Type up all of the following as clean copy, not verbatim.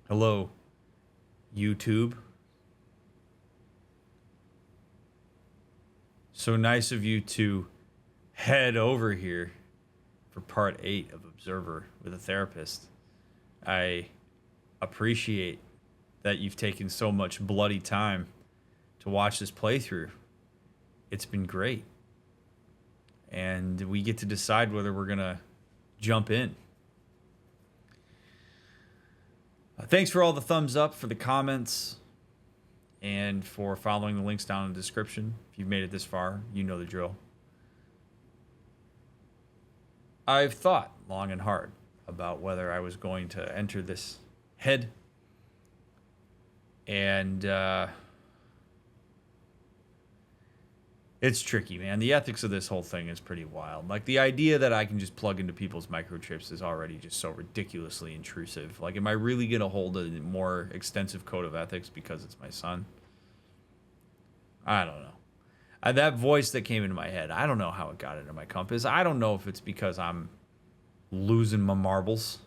Hello, YouTube. So nice of you to head over here for part 8 of Observer with a Therapist. I appreciate that you've taken so much bloody time to watch this playthrough. It's been great. And we get to decide whether we're going to jump in. Thanks for all the thumbs up, for the comments, and for following the links down in the description. If you've made it this far, you know the drill. I've thought long and hard about whether I was going to enter this head. And it's tricky, man. The ethics of this whole thing is pretty wild. Like, the idea that I can just plug into people's microchips is already just so ridiculously intrusive. Like, am I really going to hold a more extensive code of ethics because it's my son? I don't know. That voice that came into my head, I don't know how it got into my compass. I don't know if it's because I'm losing my marbles,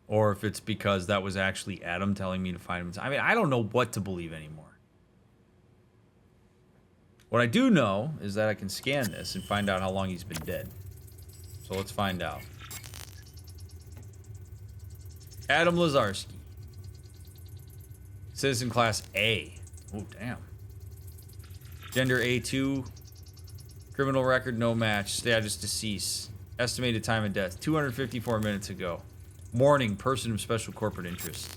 or if it's because that was actually Adam telling me to find him. I mean, I don't know what to believe anymore. What I do know is that I can scan this and find out how long he's been dead. So let's find out. Adam Lazarski. Citizen class A. Oh, damn. Gender A2. Criminal record no match. Status deceased. Estimated time of death 254 minutes ago. Morning, person of special corporate interest.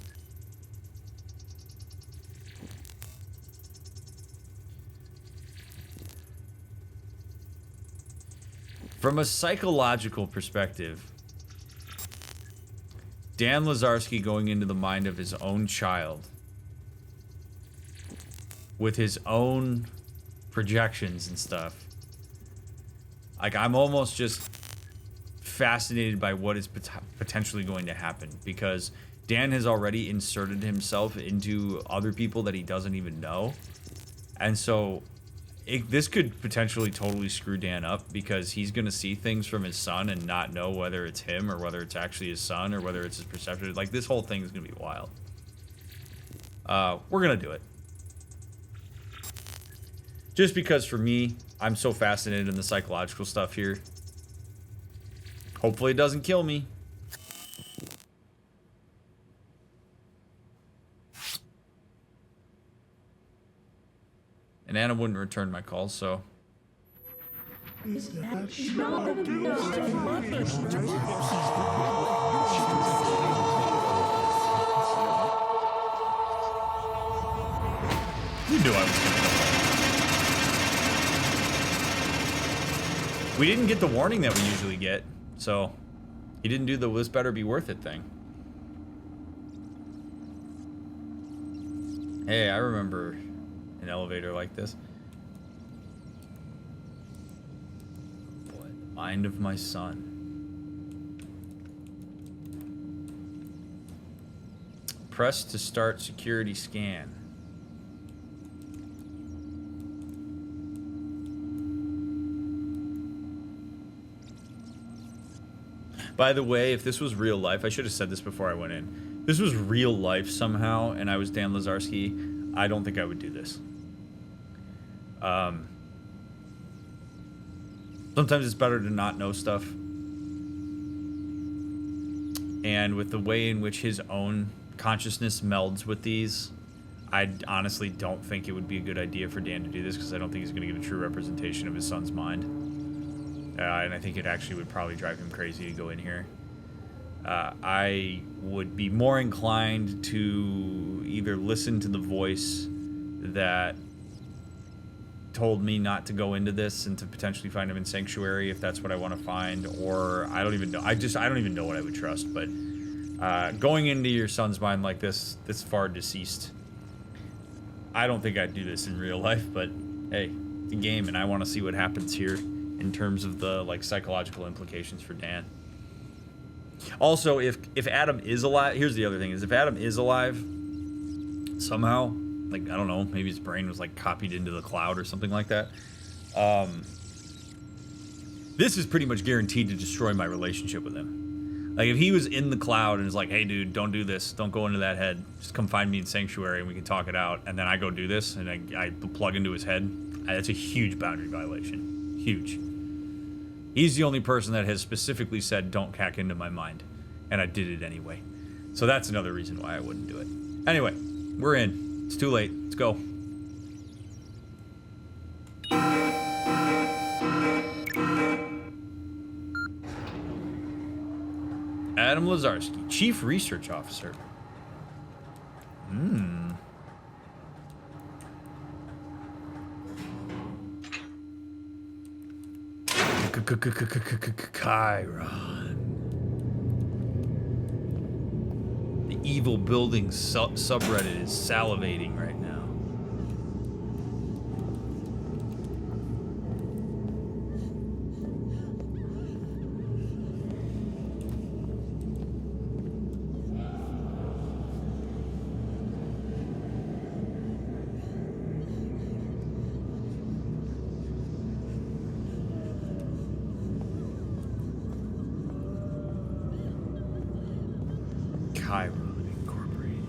From a psychological perspective, Dan Lazarski going into the mind of his own child with his own projections and stuff. Like, I'm almost just fascinated by what is potentially going to happen, because Dan has already inserted himself into other people that he doesn't even know. And so this could potentially totally screw Dan up, because he's going to see things from his son and not know whether it's him or whether it's actually his son or whether it's his perception. Like, this whole thing is going to be wild. We're going to do it. Just because, for me, I'm so fascinated in the psychological stuff here. Hopefully it doesn't kill me. And Anna wouldn't return my calls, so... You knew I was gonna go. We didn't get the warning that we usually get, so... He didn't do the "this better be worth it" thing. Hey, I remember an elevator like this. Boy, the mind of my son. Press to start security scan. By the way, if this was real life, I should have said this before I went in. If this was real life somehow, and I was Dan Lazarski, I don't think I would do this. Sometimes it's better to not know stuff. And with the way in which his own consciousness melds with these, I honestly don't think it would be a good idea for Dan to do this, because I don't think he's going to get a true representation of his son's mind. And I think it actually would probably drive him crazy to go in here. I would be more inclined to either listen to the voice that told me not to go into this and to potentially find him in Sanctuary if that's what I want to find, or I don't even know. I don't even know what I would trust. But going into your son's mind like this far deceased, I don't think I'd do this in real life. But hey, it's a game, and I want to see what happens here in terms of the psychological implications for Dan. Also, if Adam is alive, here's the other thing: is if Adam is alive somehow, I don't know, maybe his brain was copied into the cloud or something like that. This is pretty much guaranteed to destroy my relationship with him. Like, if he was in the cloud and is like, hey, dude, don't do this. Don't go into that head. Just come find me in Sanctuary and we can talk it out. And then I go do this and I plug into his head. That's a huge boundary violation. Huge. He's the only person that has specifically said, don't hack into my mind. And I did it anyway. So that's another reason why I wouldn't do it. Anyway, we're in. It's too late. Let's go. Adam Lazarski, Chief Research Officer. Chiron. The evil building subreddit is salivating right now. Chiron Incorporated.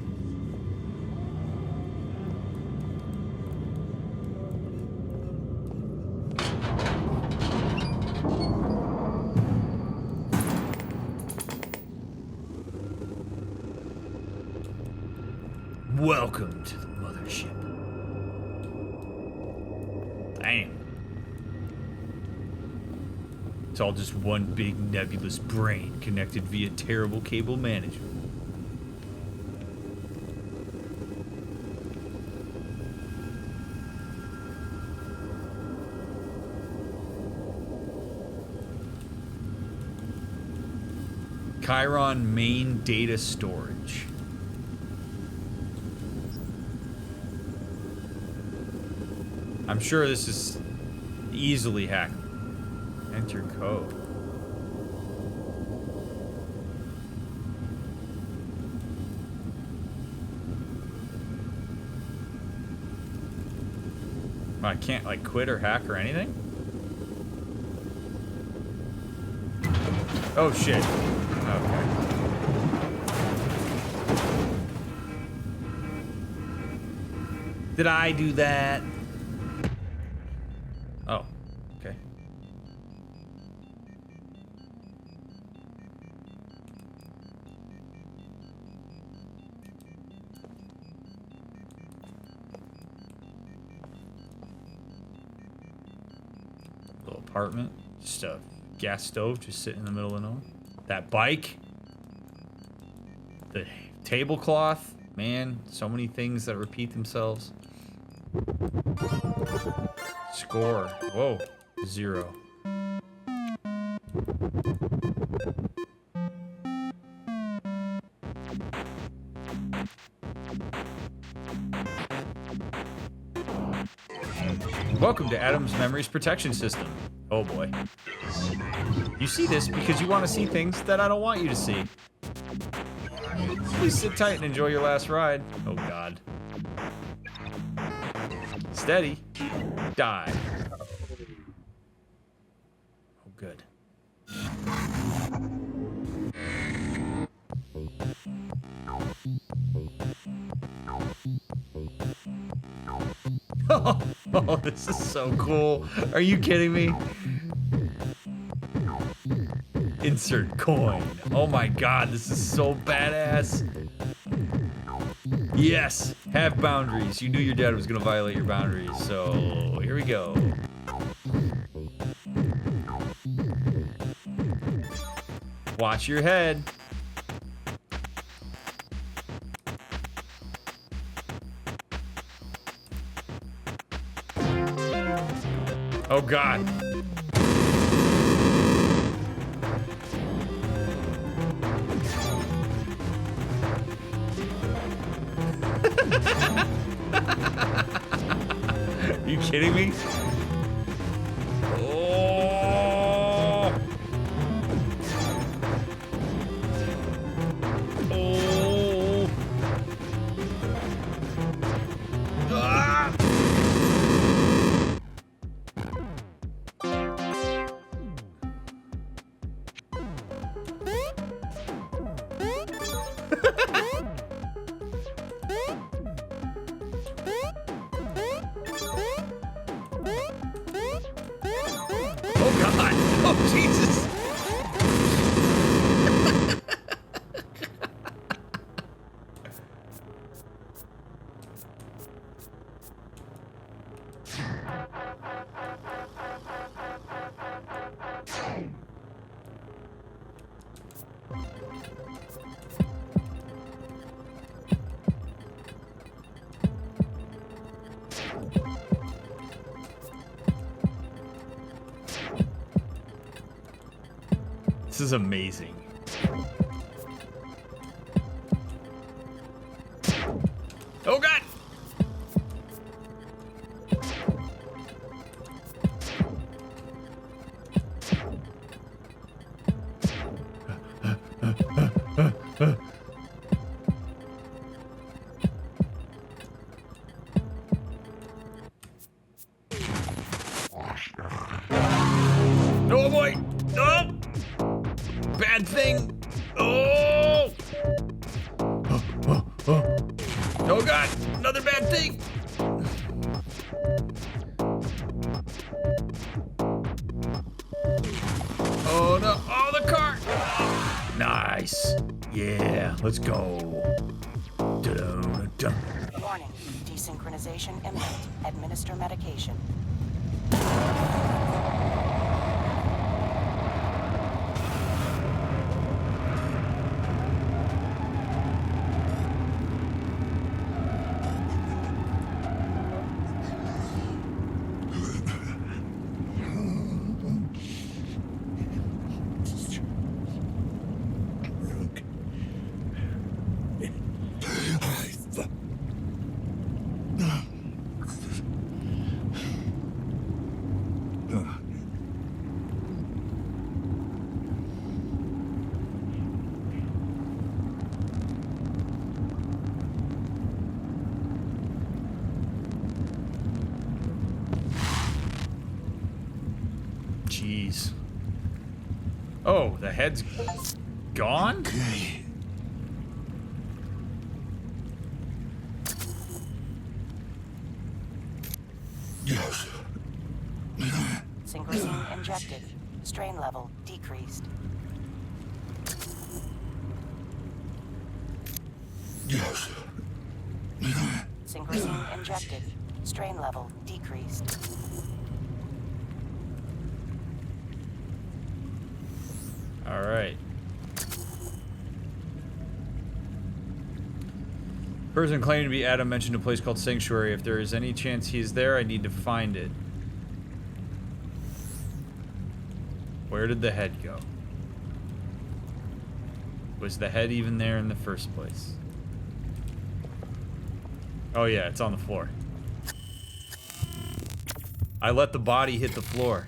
Welcome to the mothership. Damn. It's all just one big nebulous brain connected via terrible cable management. Chiron main data storage. I'm sure this is easily hacked. Enter code. I can't like quit or hack or anything? Oh shit. Okay. Did I do that? Oh, okay. Little apartment. Just a gas stove just sitting in the middle of nowhere. That bike. The tablecloth. Man, so many things that repeat themselves. Score. Whoa. 0. Welcome to Adam's Memories Protection System. Oh boy. You see this because you want to see things that I don't want you to see. Please sit tight and enjoy your last ride. Oh god. Steady. Die. Oh good. Oh, this is so cool. Are you kidding me? Insert coin. Oh my god, this is so badass. Yes, have boundaries. You knew your dad was gonna violate your boundaries, so here we go. Watch your head. Oh god. Are you kidding me? Oh. Oh. Ah. Oh God! Oh Jesus! This is amazing. Oh God! Oh boy! Oh! Bad thing! Oh! Oh God! Another bad thing! Oh no! Oh, the car! Nice! Yeah, let's go. Dun-dun-dun. Warning, desynchronization imminent. Administer medication. Jeez. Oh, the head's gone? Okay. Yes. Synchrosine injected. Strain level decreased. Yes. Synchrosine injected. Strain level decreased. All right. Person claiming to be Adam mentioned a place called Sanctuary. If there is any chance he's there, I need to find it. Where did the head go? Was the head even there in the first place? Oh yeah, it's on the floor. I let the body hit the floor.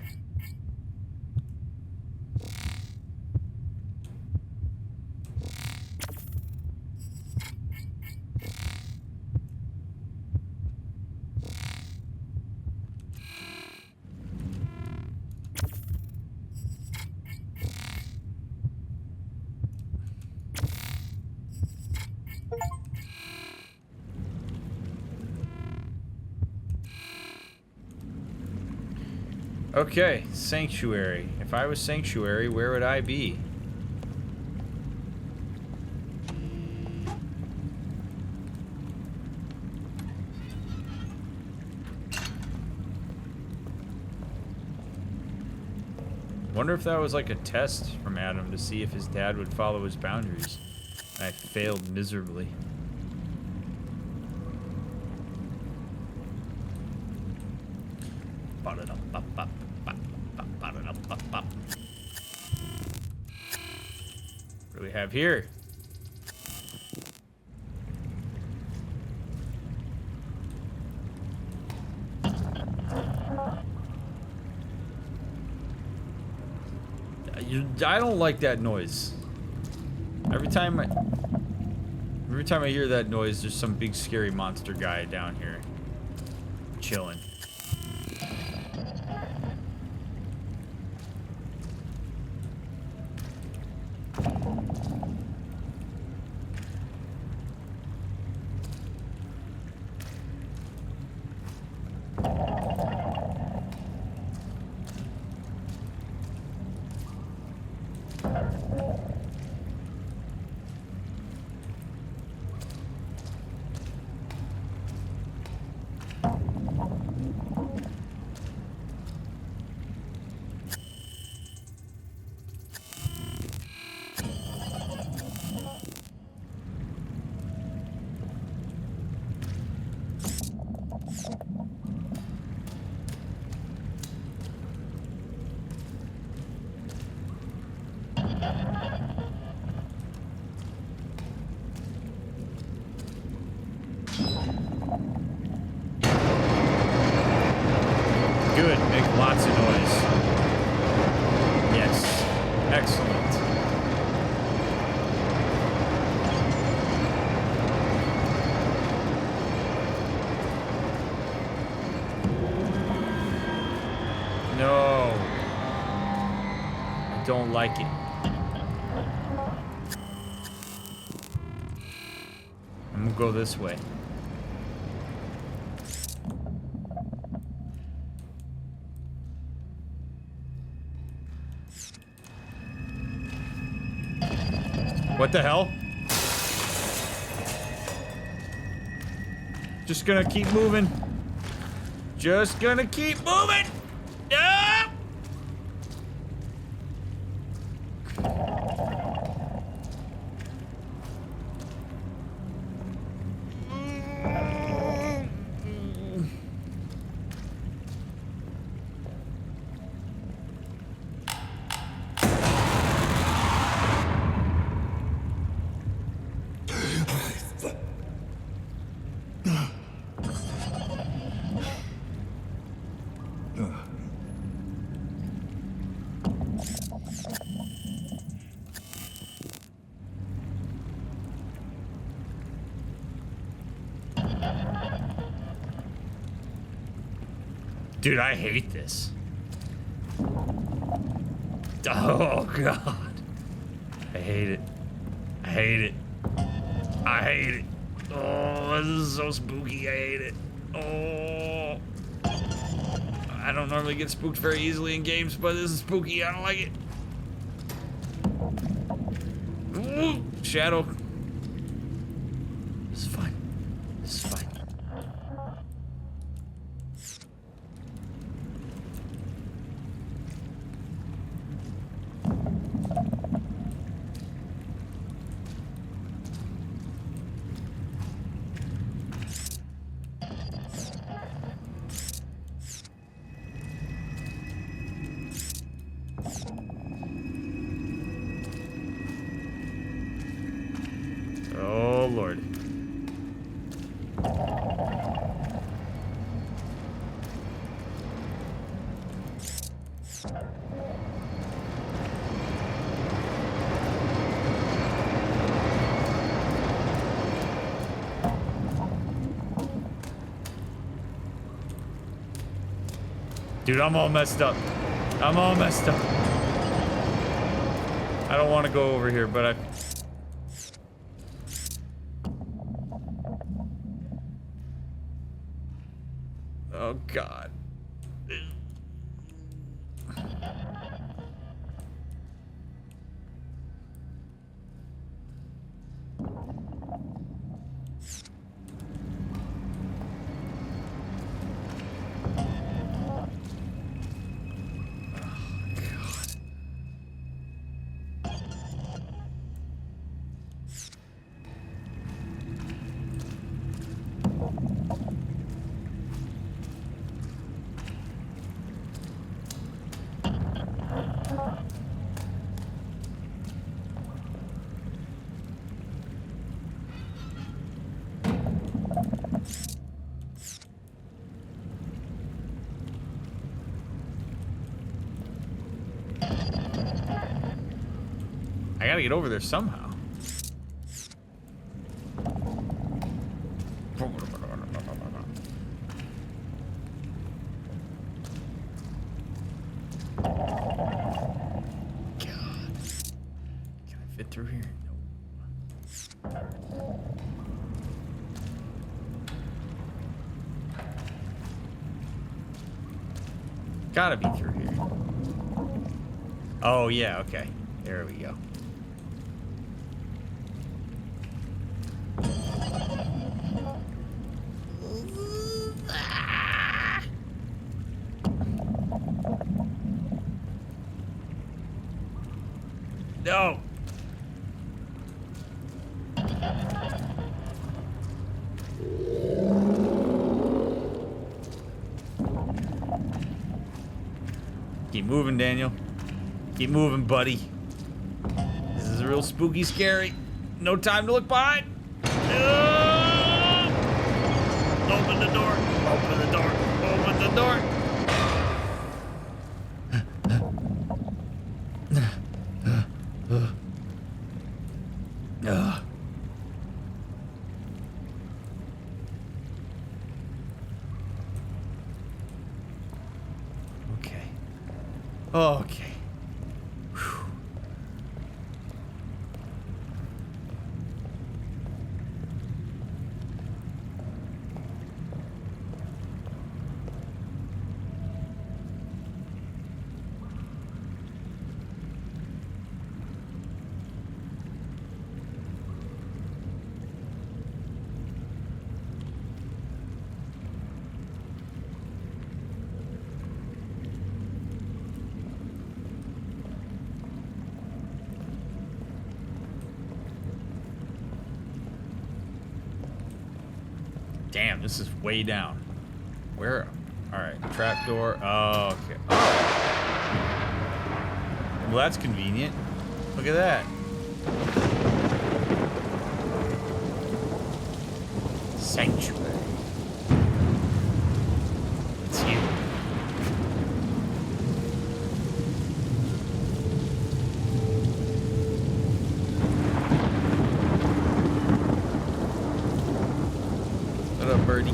Okay, Sanctuary. If I was Sanctuary, where would I be? Wonder if that was like a test from Adam to see if his dad would follow his boundaries. I failed miserably. What do we have here? I don't like that noise. Every time I hear that noise, there's some big scary monster guy down here chilling. make lots of noise. Yes. Excellent. No. I don't like it. I'm gonna go this way. What the hell? Just gonna keep moving. Just gonna keep moving. Ah! Dude, I hate this. Oh, God. I hate it. I hate it. I hate it. Oh, this is so spooky. I hate it. Oh. I don't normally get spooked very easily in games, but this is spooky. I don't like it. Ooh, shadow. This is fine. This is fine. Oh, Lord. Dude, I'm all messed up. I'm all messed up. I don't want to go over here, but I... Oh, God. I gotta get over there somehow. God. Can I fit through here? No. Gotta be through here. Oh, yeah, okay. There we go. No. Keep moving, Daniel. Keep moving, buddy. This is real spooky, scary. No time to look behind. Open the door. Open the door. Open the door. Ugh. Okay. Okay. Whew. Damn, this is way down. Where? Alright, trapdoor. Oh, okay. Oh. Well, that's convenient. Look at that. Sanctuary. It's here. What up, birdie?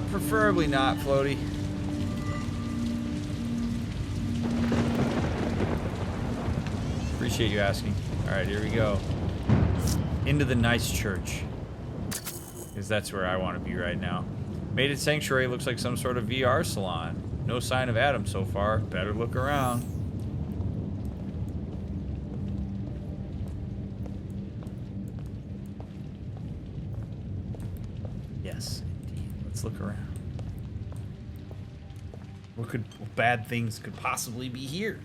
Preferably not, Floaty. Appreciate you asking. Alright, here we go. Into the nice church. Because that's where I want to be right now. Mated Sanctuary looks like some sort of VR salon. No sign of Adam so far. Better look around. Yes, indeed. Let's look around. What bad things could possibly be here?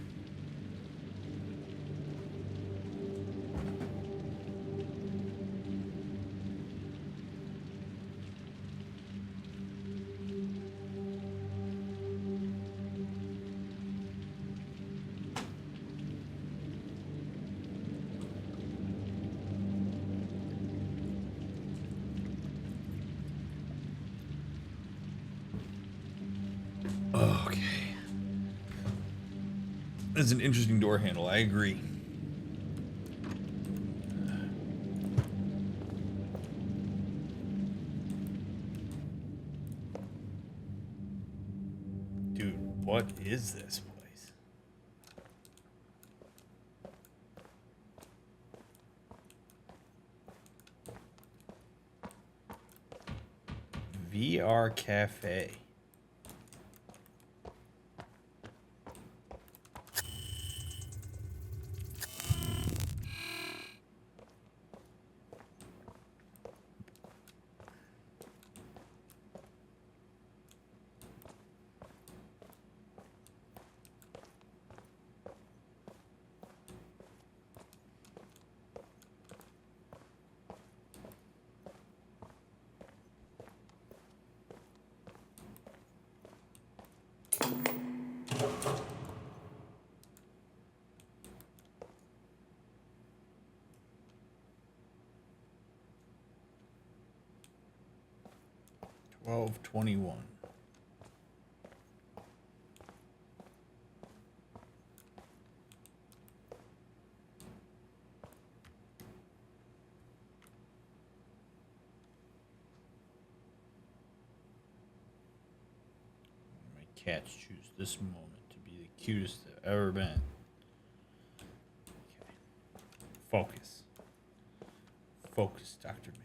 Okay. That's an interesting door handle, I agree. Dude, what is this place? VR Cafe. $12.21. My cats choose this moment to be the cutest they've ever been. Okay. Focus. Focus, Dr. Mick.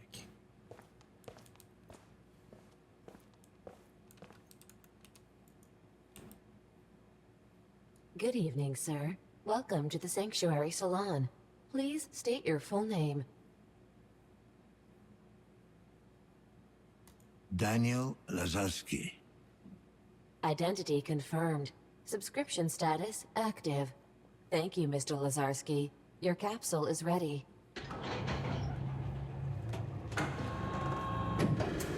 Good evening, sir. Welcome to the Sanctuary Salon. Please state your full name. Daniel Lazarski. Identity confirmed. Subscription status active. Thank you, Mr. Lazarski. Your capsule is ready.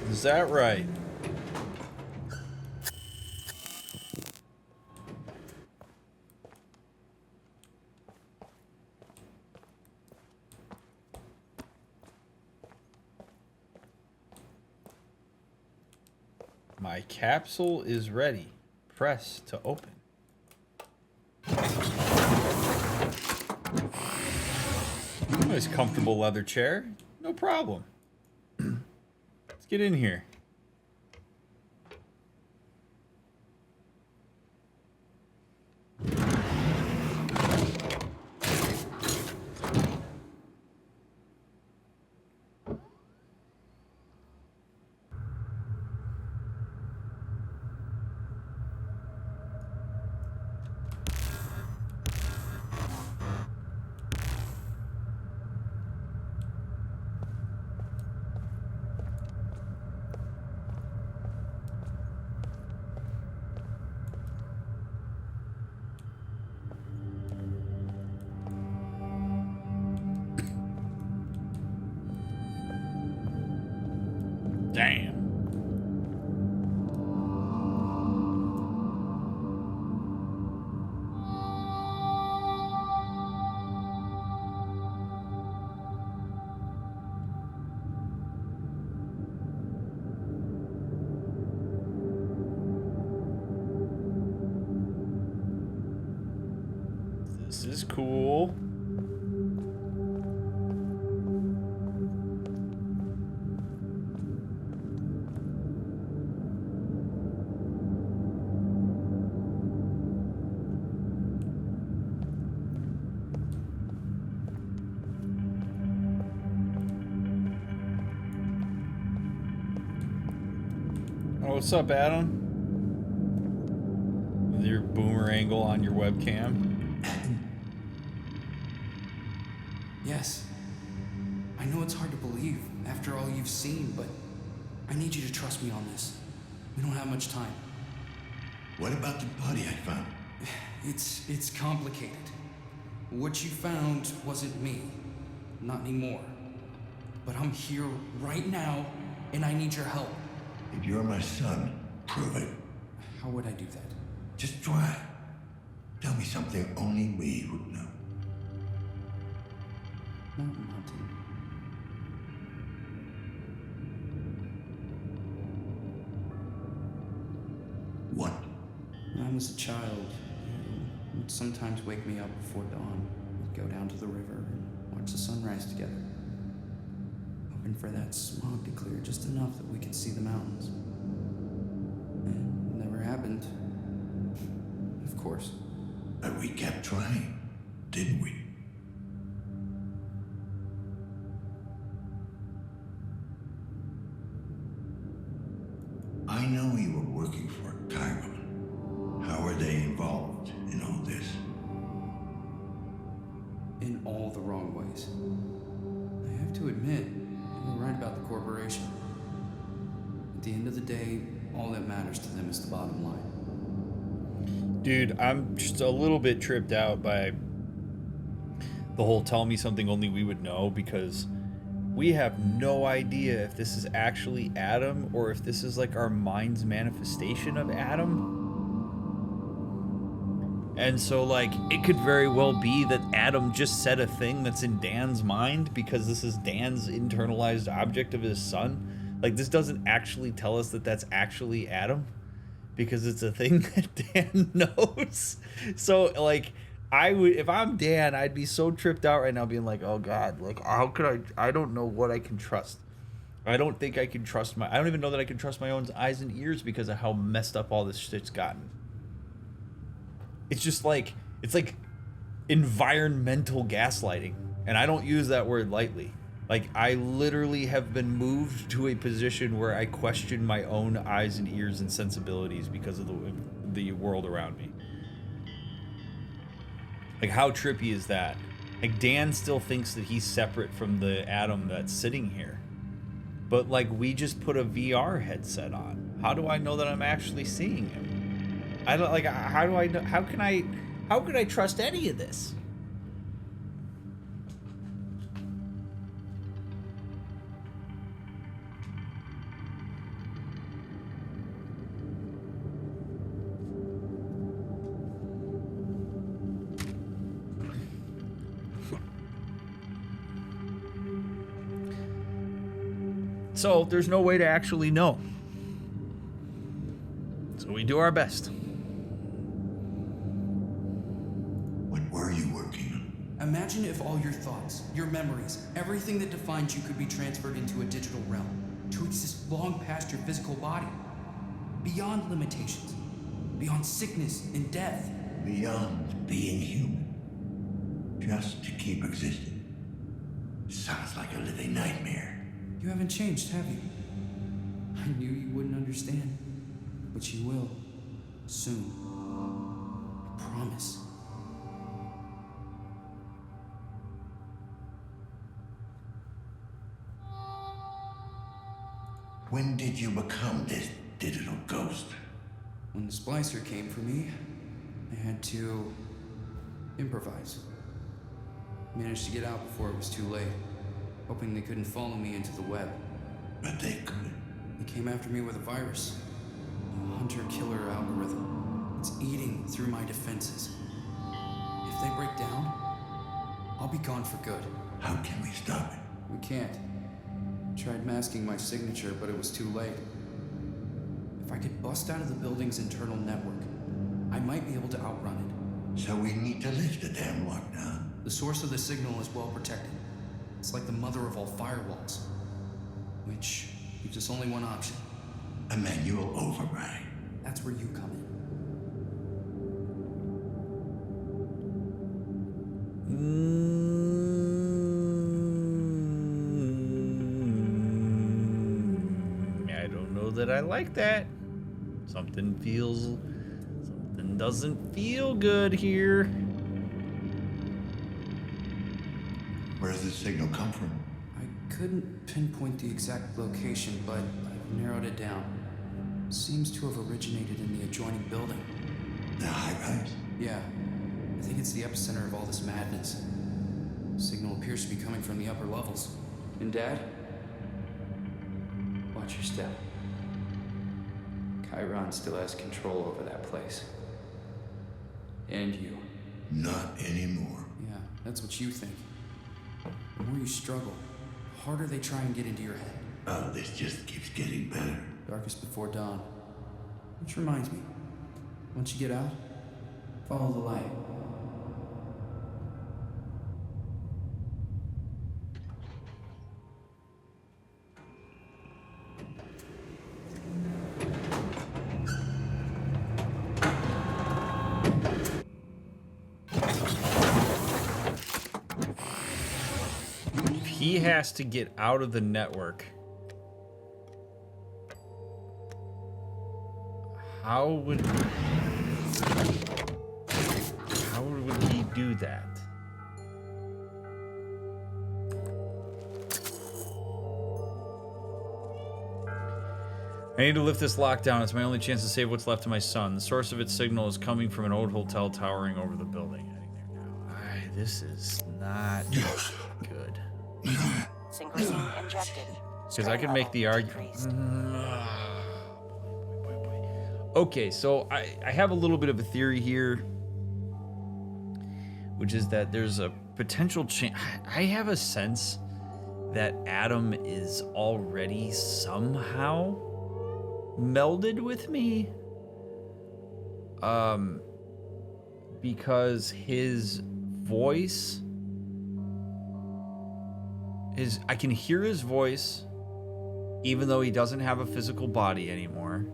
Is that right? My capsule is ready. Press to open. Nice comfortable leather chair. No problem. Let's get in here. Damn. This is cool. Oh, what's up, Adam? With your boomer angle on your webcam. Yes. I know it's hard to believe after all you've seen, but I need you to trust me on this. We don't have much time. What about the body I found? It's complicated. What you found wasn't me. Not anymore. But I'm here right now, and I need your help. If you're my son, prove it. How would I do that? Just try. Tell me something only we would know. Mountain hunting. What? When I was a child, you would sometimes wake me up before dawn. We'd go down to the river and watch the sunrise together. Hoping for that smog to clear just enough that we could see the mountains. And it never happened. Of course. But we kept trying, didn't we? I know you were working for Chiron. How are they involved in all this? In all the wrong ways. I have to admit, you're right about the corporation. At the end of the day, all that matters to them is the bottom line. Dude, I'm just a little bit tripped out by the whole tell me something only we would know, because we have no idea if this is actually Adam or if this is like our mind's manifestation of Adam. And so, like, it could very well be that Adam just said a thing that's in Dan's mind because this is Dan's internalized object of his son. Like, this doesn't actually tell us that that's actually Adam because it's a thing that Dan knows. So, like, I would, if I'm Dan, I'd be so tripped out right now being like, oh God, like, how could I don't know what I can trust. I don't think I can trust I don't even know that I can trust my own eyes and ears because of how messed up all this shit's gotten. It's just like, it's like environmental gaslighting. And I don't use that word lightly. Like, I literally have been moved to a position where I question my own eyes and ears and sensibilities because of the world around me. Like, how trippy is that? Like, Dan still thinks that he's separate from the Adam that's sitting here. But, like, we just put a VR headset on. How do I know that I'm actually seeing him? I don't, like, how do I know? How can I trust any of this? So there's no way to actually know. So we do our best. What were you working on? Imagine if all your thoughts, your memories, everything that defines you could be transferred into a digital realm, to exist long past your physical body, beyond limitations, beyond sickness and death. Beyond being human. Just to keep existing. Sounds like a living nightmare. You haven't changed, have you? I knew you wouldn't understand, but you will. Soon. I promise. When did you become this digital ghost? When the splicer came for me, I had to improvise. Managed to get out before it was too late, hoping they couldn't follow me into the web. But they could. They came after me with a virus, a hunter-killer algorithm. It's eating through my defenses. If they break down, I'll be gone for good. How can we stop it? We can't. Tried masking my signature, but it was too late. If I could bust out of the building's internal network, I might be able to outrun it. So we need to lift the damn lockdown. The source of the signal is well protected. It's like the mother of all firewalls. Which leaves us only one option. A manual override. That's where you come in. I don't know that I like that. Something doesn't feel good here. Where does the signal come from? I couldn't pinpoint the exact location, but I've narrowed it down. Seems to have originated in the adjoining building. The high-rise? Yeah, I think it's the epicenter of all this madness. Signal appears to be coming from the upper levels. And Dad? Watch your step. Chiron still has control over that place. And you. Not anymore. Yeah, that's what you think. The more you struggle, the harder they try and get into your head. Oh, this just keeps getting better. Darkest before dawn. Which reminds me, once you get out, follow the light. He has to get out of the network. How would he do that? I need to lift this lockdown. It's my only chance to save what's left of my son. The source of its signal is coming from an old hotel towering over the building. This is not good. Synchrosine injected. Because I can make the argument. Okay, so I have a little bit of a theory here, which is that there's a potential chance. I have a sense that Adam is already somehow melded with me. Because his voice is, I can hear his voice even though he doesn't have a physical body anymore.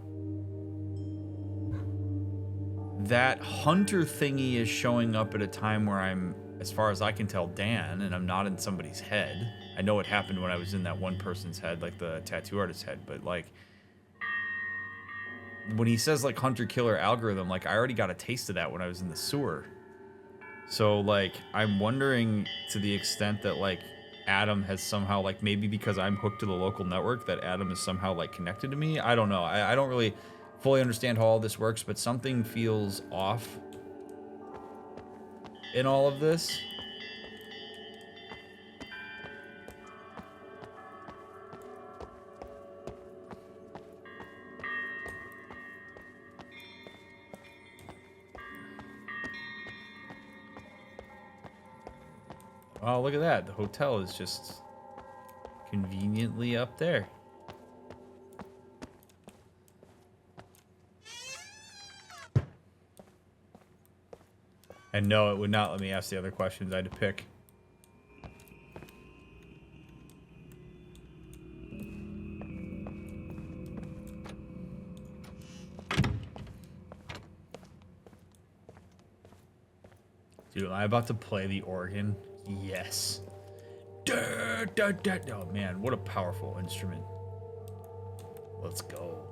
That hunter thingy is showing up at a time where I'm, as far as I can tell, Dan, and I'm not in somebody's head. I know it happened when I was in that one person's head, like the tattoo artist's head, but like when he says like hunter killer algorithm, like I already got a taste of that when I was in the sewer. So like I'm wondering to the extent that like Adam has somehow, like maybe because I'm hooked to the local network, that Adam is somehow like connected to me. I don't know. I don't really fully understand how all this works, but something feels off in all of this. Oh, look at that. The hotel is just conveniently up there. And no, it would not let me ask the other questions I had to pick. Dude, am I about to play the organ? Yes. Oh man, what a powerful instrument. Let's go.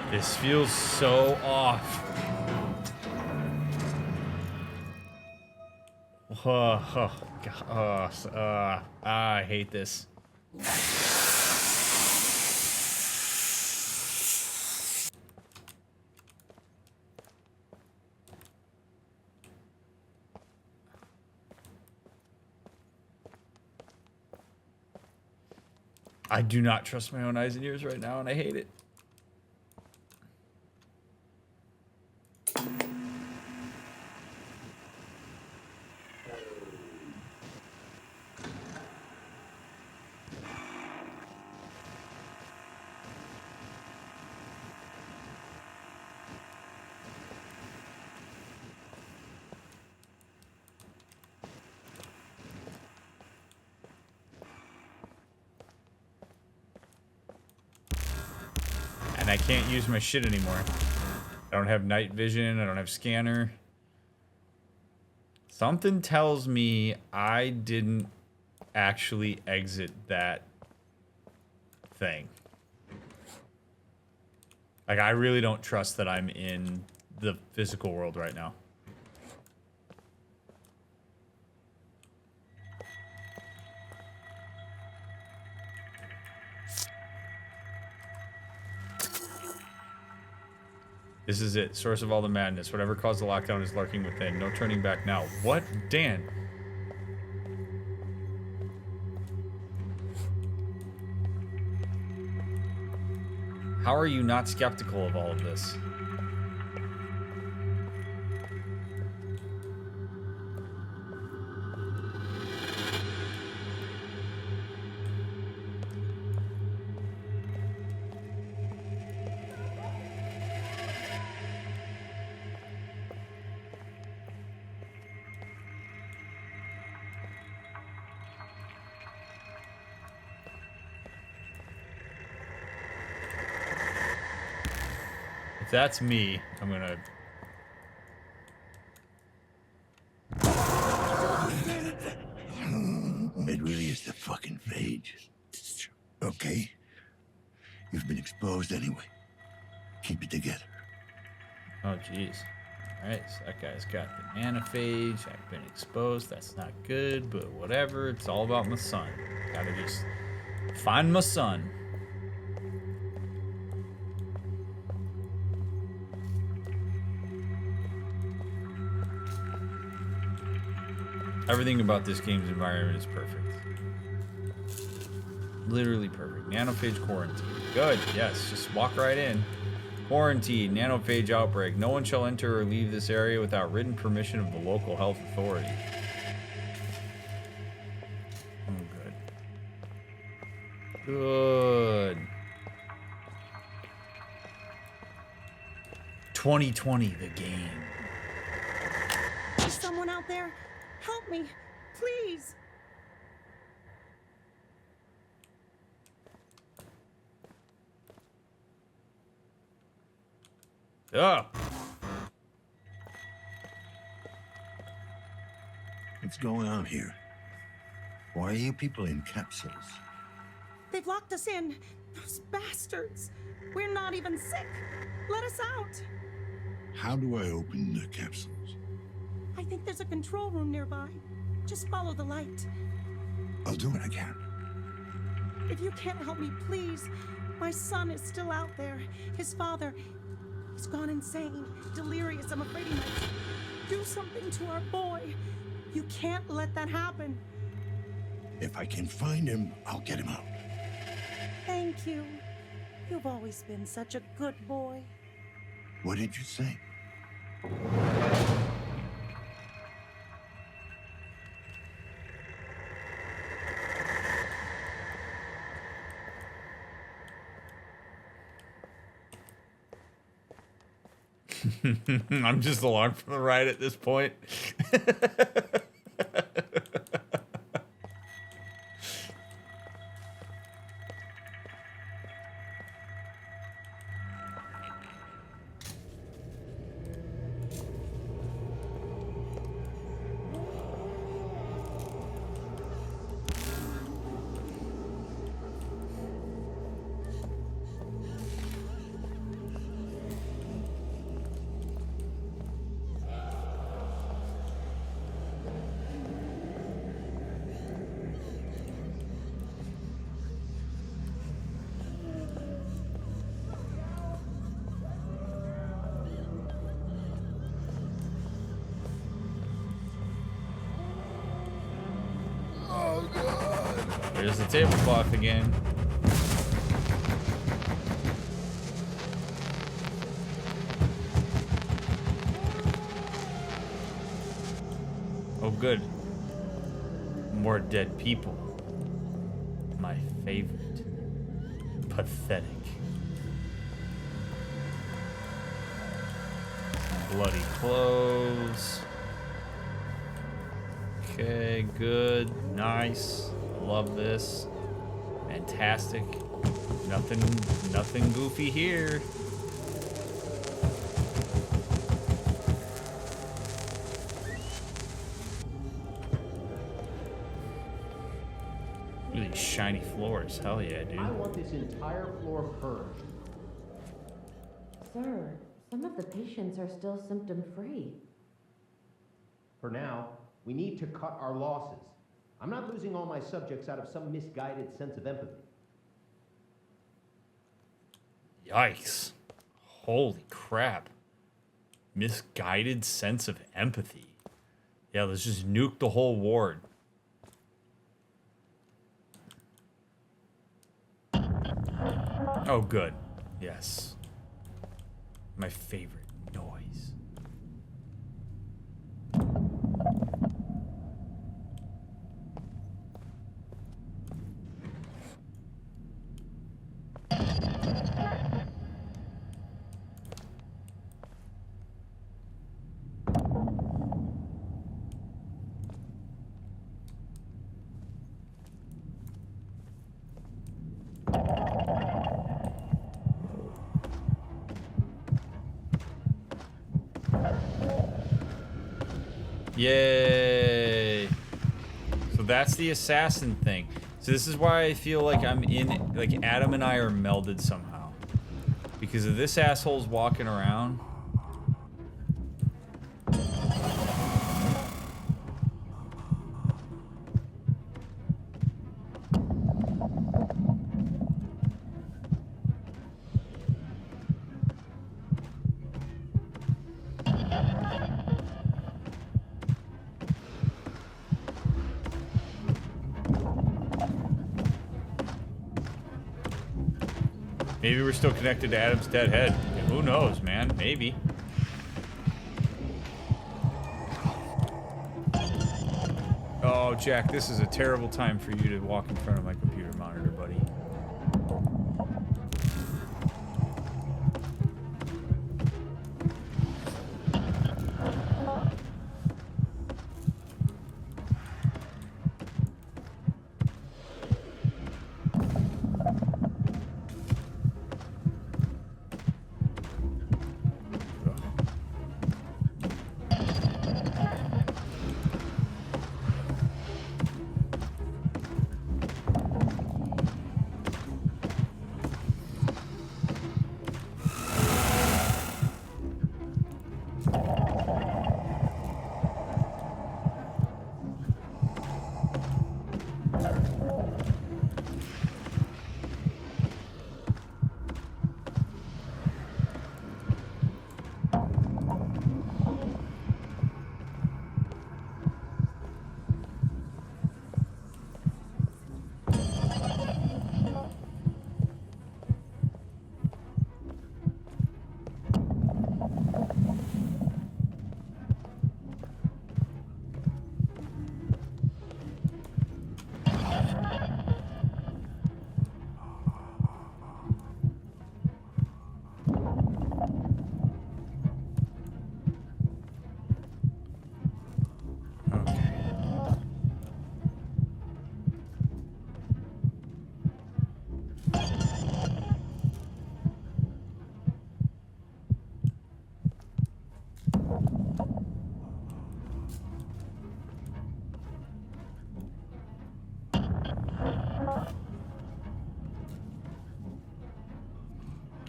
This feels so off. I hate this. I do not trust my own eyes and ears right now, and I hate it. And I can't use my shit anymore. I don't have night vision. I don't have scanner. Something tells me I didn't actually exit that thing. Like, I really don't trust that I'm in the physical world right now. This is it. Source of all the madness. Whatever caused the lockdown is lurking within. No turning back now. What? Dan. How are you not skeptical of all of this? If that's me, I'm gonna... It really is the fucking phage. Okay? You've been exposed anyway. Keep it together. Oh, jeez. Alright, so that guy's got the nanophage. I've been exposed. That's not good, but whatever. It's all about my son. Gotta just find my son. Everything about this game's environment is perfect. Literally perfect. Nanophage quarantine. Good, yes, just walk right in. Quarantine, nanophage outbreak. No one shall enter or leave this area without written permission of the local health authority. Oh, good. Good. 2020, the game. Is someone out there? Help me, please. Oh. What's going on here? Why are you people in capsules? They've locked us in. Those bastards. We're not even sick. Let us out. How do I open the capsules? I think there's a control room nearby. Just follow the light. I'll do what I can. If you can't help me, please. My son is still out there. His father, he's gone insane, delirious. I'm afraid he might do something to our boy. You can't let that happen. If I can find him, I'll get him out. Thank you. You've always been such a good boy. What did you say? I'm just along for the ride at this point. There's the tablecloth again. Oh, good. More dead people. My favorite. Pathetic. Bloody clothes. Okay, good. Nice. Love this. Fantastic. Nothing goofy here. Look at these shiny floors. Hell yeah, dude. I want this entire floor purged. Sir, some of the patients are still symptom-free. For now, we need to cut our losses. I'm not losing all my subjects out of some misguided sense of empathy. Yikes. Holy crap. Misguided sense of empathy. Yeah, let's just nuke the whole ward. Oh, good. Yes. My favorite noise. Yay! So that's the assassin thing. So this is why I feel like I'm in, like Adam and I are melded somehow. Because if this asshole's walking around. Maybe we're still connected to Adam's dead head. Who knows, man? Maybe. Oh, Jack, this is a terrible time for you to walk in front of my computer monitor, buddy.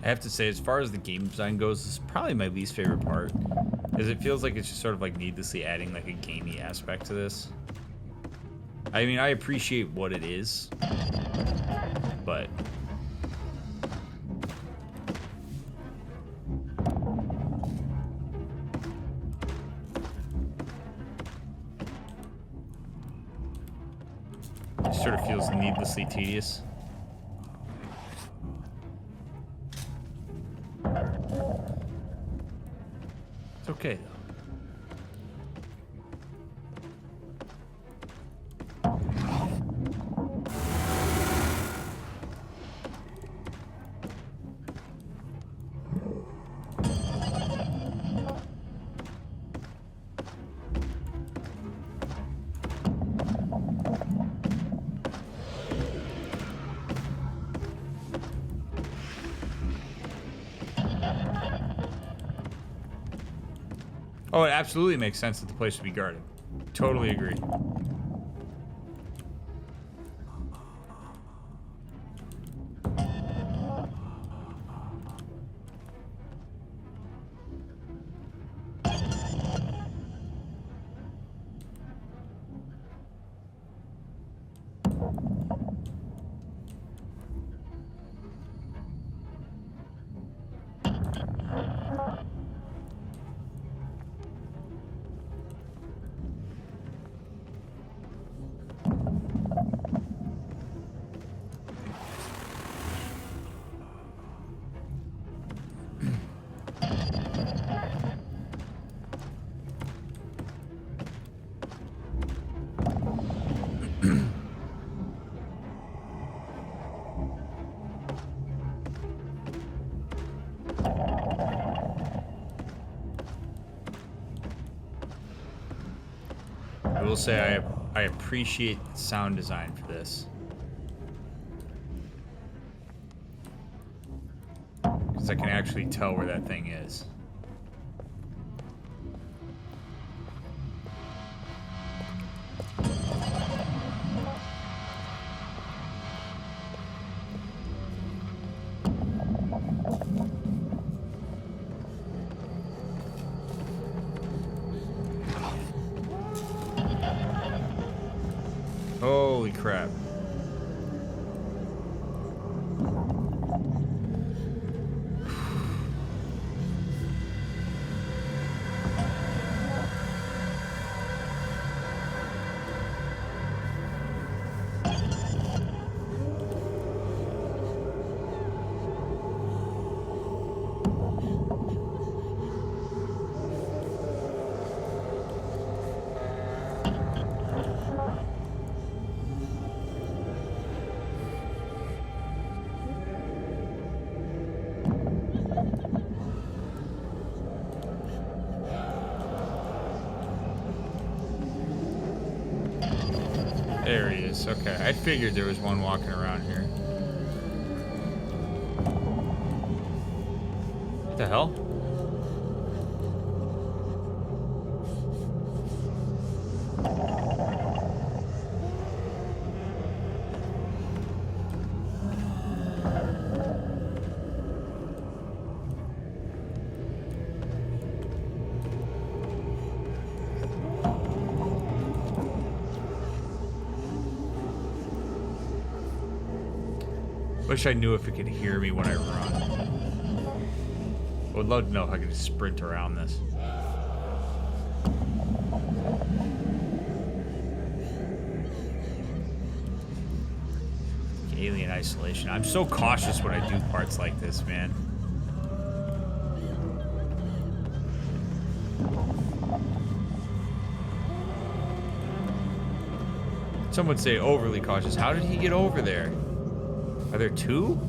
I have to say, as far as the game design goes, this is probably my least favorite part. Because it feels like it's just sort of like needlessly adding like a gamey aspect to this. I mean, I appreciate what it is, but... it sort of feels needlessly tedious. It's okay, though. Oh, it absolutely makes sense that the place would be guarded. Totally agree. I will say I appreciate sound design for this. Because I can actually tell where that thing is. Holy crap. There he is. Okay, I figured there was one walking around here. What the hell? Wish I knew if it could hear me when I run. I would love to know if I could just sprint around this. Alien isolation. I'm so cautious when I do parts like this, man. Some would say overly cautious. How did he get over there? Are there two?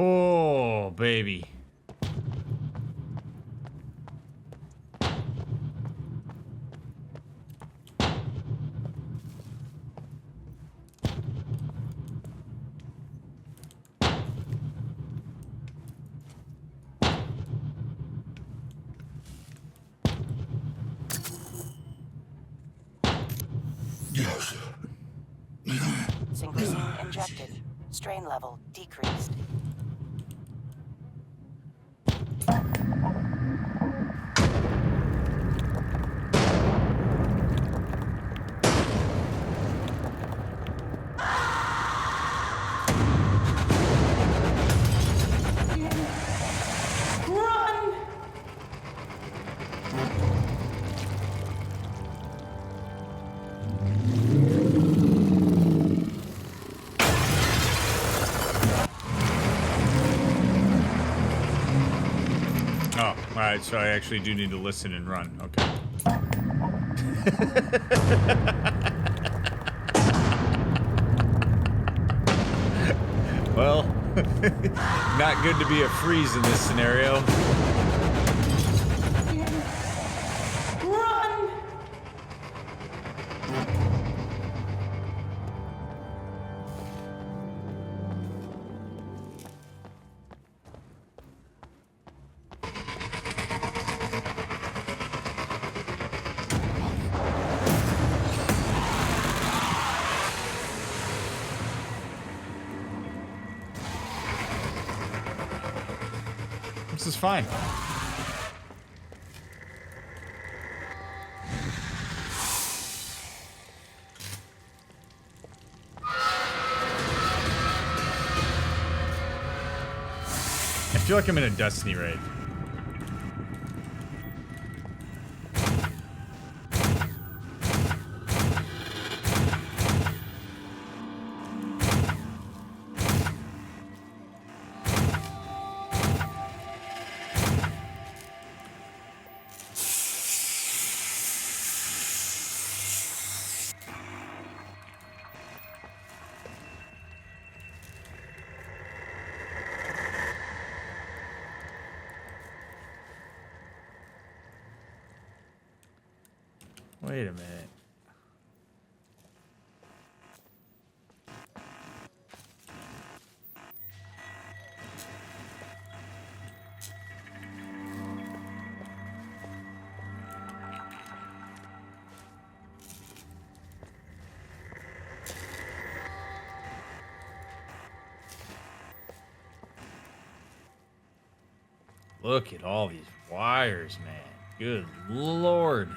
Oh, baby. Yes. Synchrosine injected. Strain level decreased. Run! Oh, alright, so I actually do need to listen and run. Okay. Well, not good to be a freeze in this scenario. Run! This is fine. I feel like I'm in a Destiny raid. Wait a minute. Look at all these wires, man. Good Lord.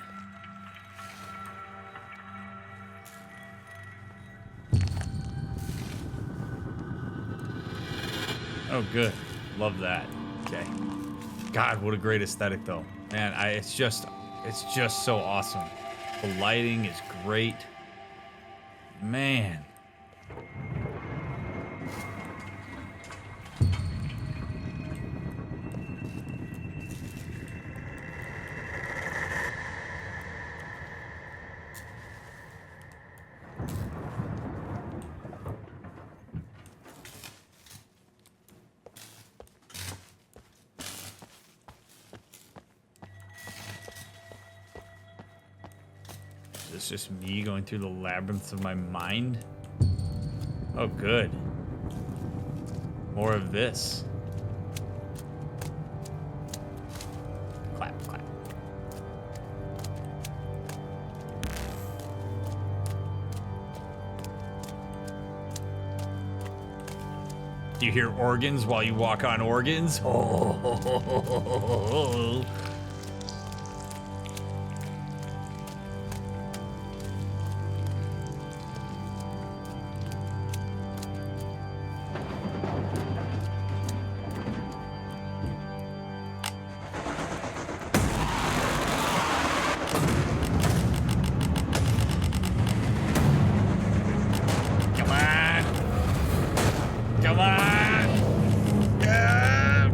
Oh, good. Love that. Okay. God, what a great aesthetic, though. Man, it's just so awesome. The lighting is great. Man. Is this just me going through the labyrinth of my mind? Oh, good. More of this. Clap, clap. Do you hear organs while you walk on organs? Oh. Come on. Come on. Yeah.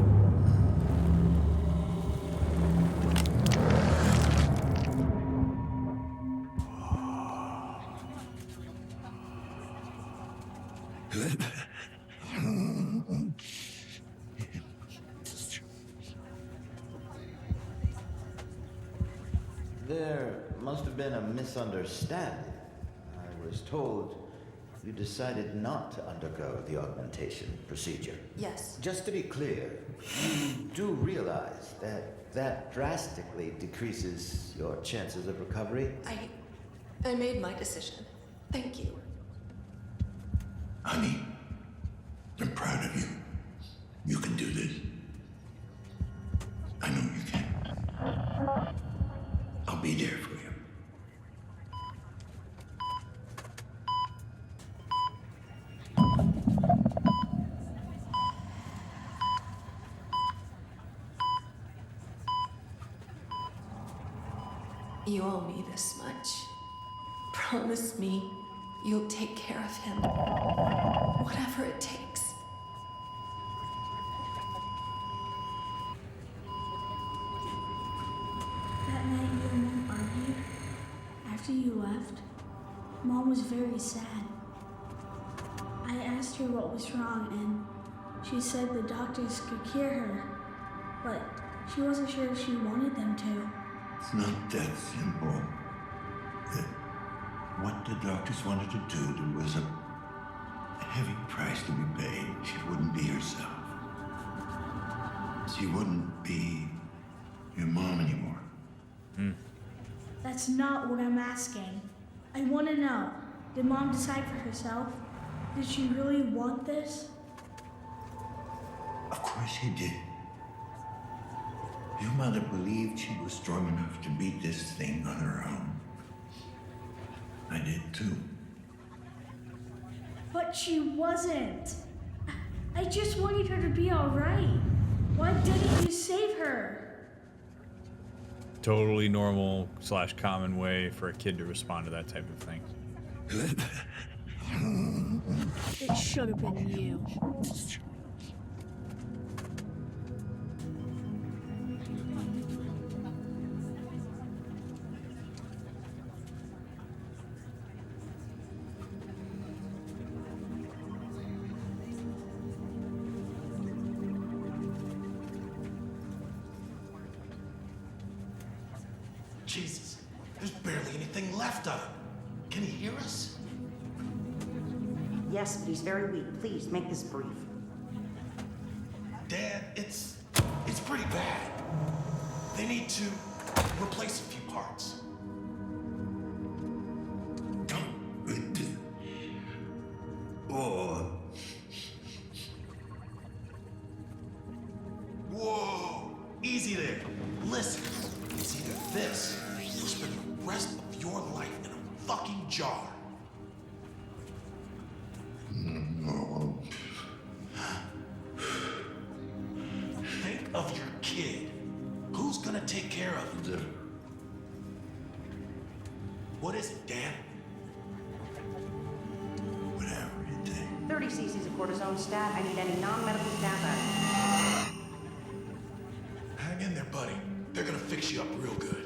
been a misunderstanding. I was told you decided not to undergo the augmentation procedure. Yes. Just to be clear, you do realize that drastically decreases your chances of recovery? I made my decision. Thank you. Honey, I'm proud of you. You can do this. I know you can. I'll be there for you. You owe me this much. Promise me you'll take care of him. Whatever it takes. That night you and Mom argued, after you left, Mom was very sad. I asked her what was wrong, and she said the doctors could cure her, but she wasn't sure if she wanted them to. It's not that simple. What the doctors wanted to do, there was a heavy price to be paid. She wouldn't be herself. She wouldn't be your mom anymore. That's not what I'm asking. I want to know, did Mom decide for herself? Did she really want this? Of course she did. Your mother believed she was strong enough to beat this thing on her own. I did too. But she wasn't. I just wanted her to be all right. Why didn't you save her? Totally normal / common way for a kid to respond to that type of thing. It should have been you. Jesus, there's barely anything left of him. Can he hear us? Yes, but he's very weak. Please, make this brief. Dad, it's pretty bad. They need to replace a few parts. Oh, Whoa, easy there. Listen, it's either this or you'll spend the rest of your life in a fucking jar. no. Think of your kid. Who's gonna take care of him? What is it, Dan? Whatever you think. 30 cc's of cortisone stat. I need any non-medical staff out. Hang in there, buddy. They're gonna fix you up real good.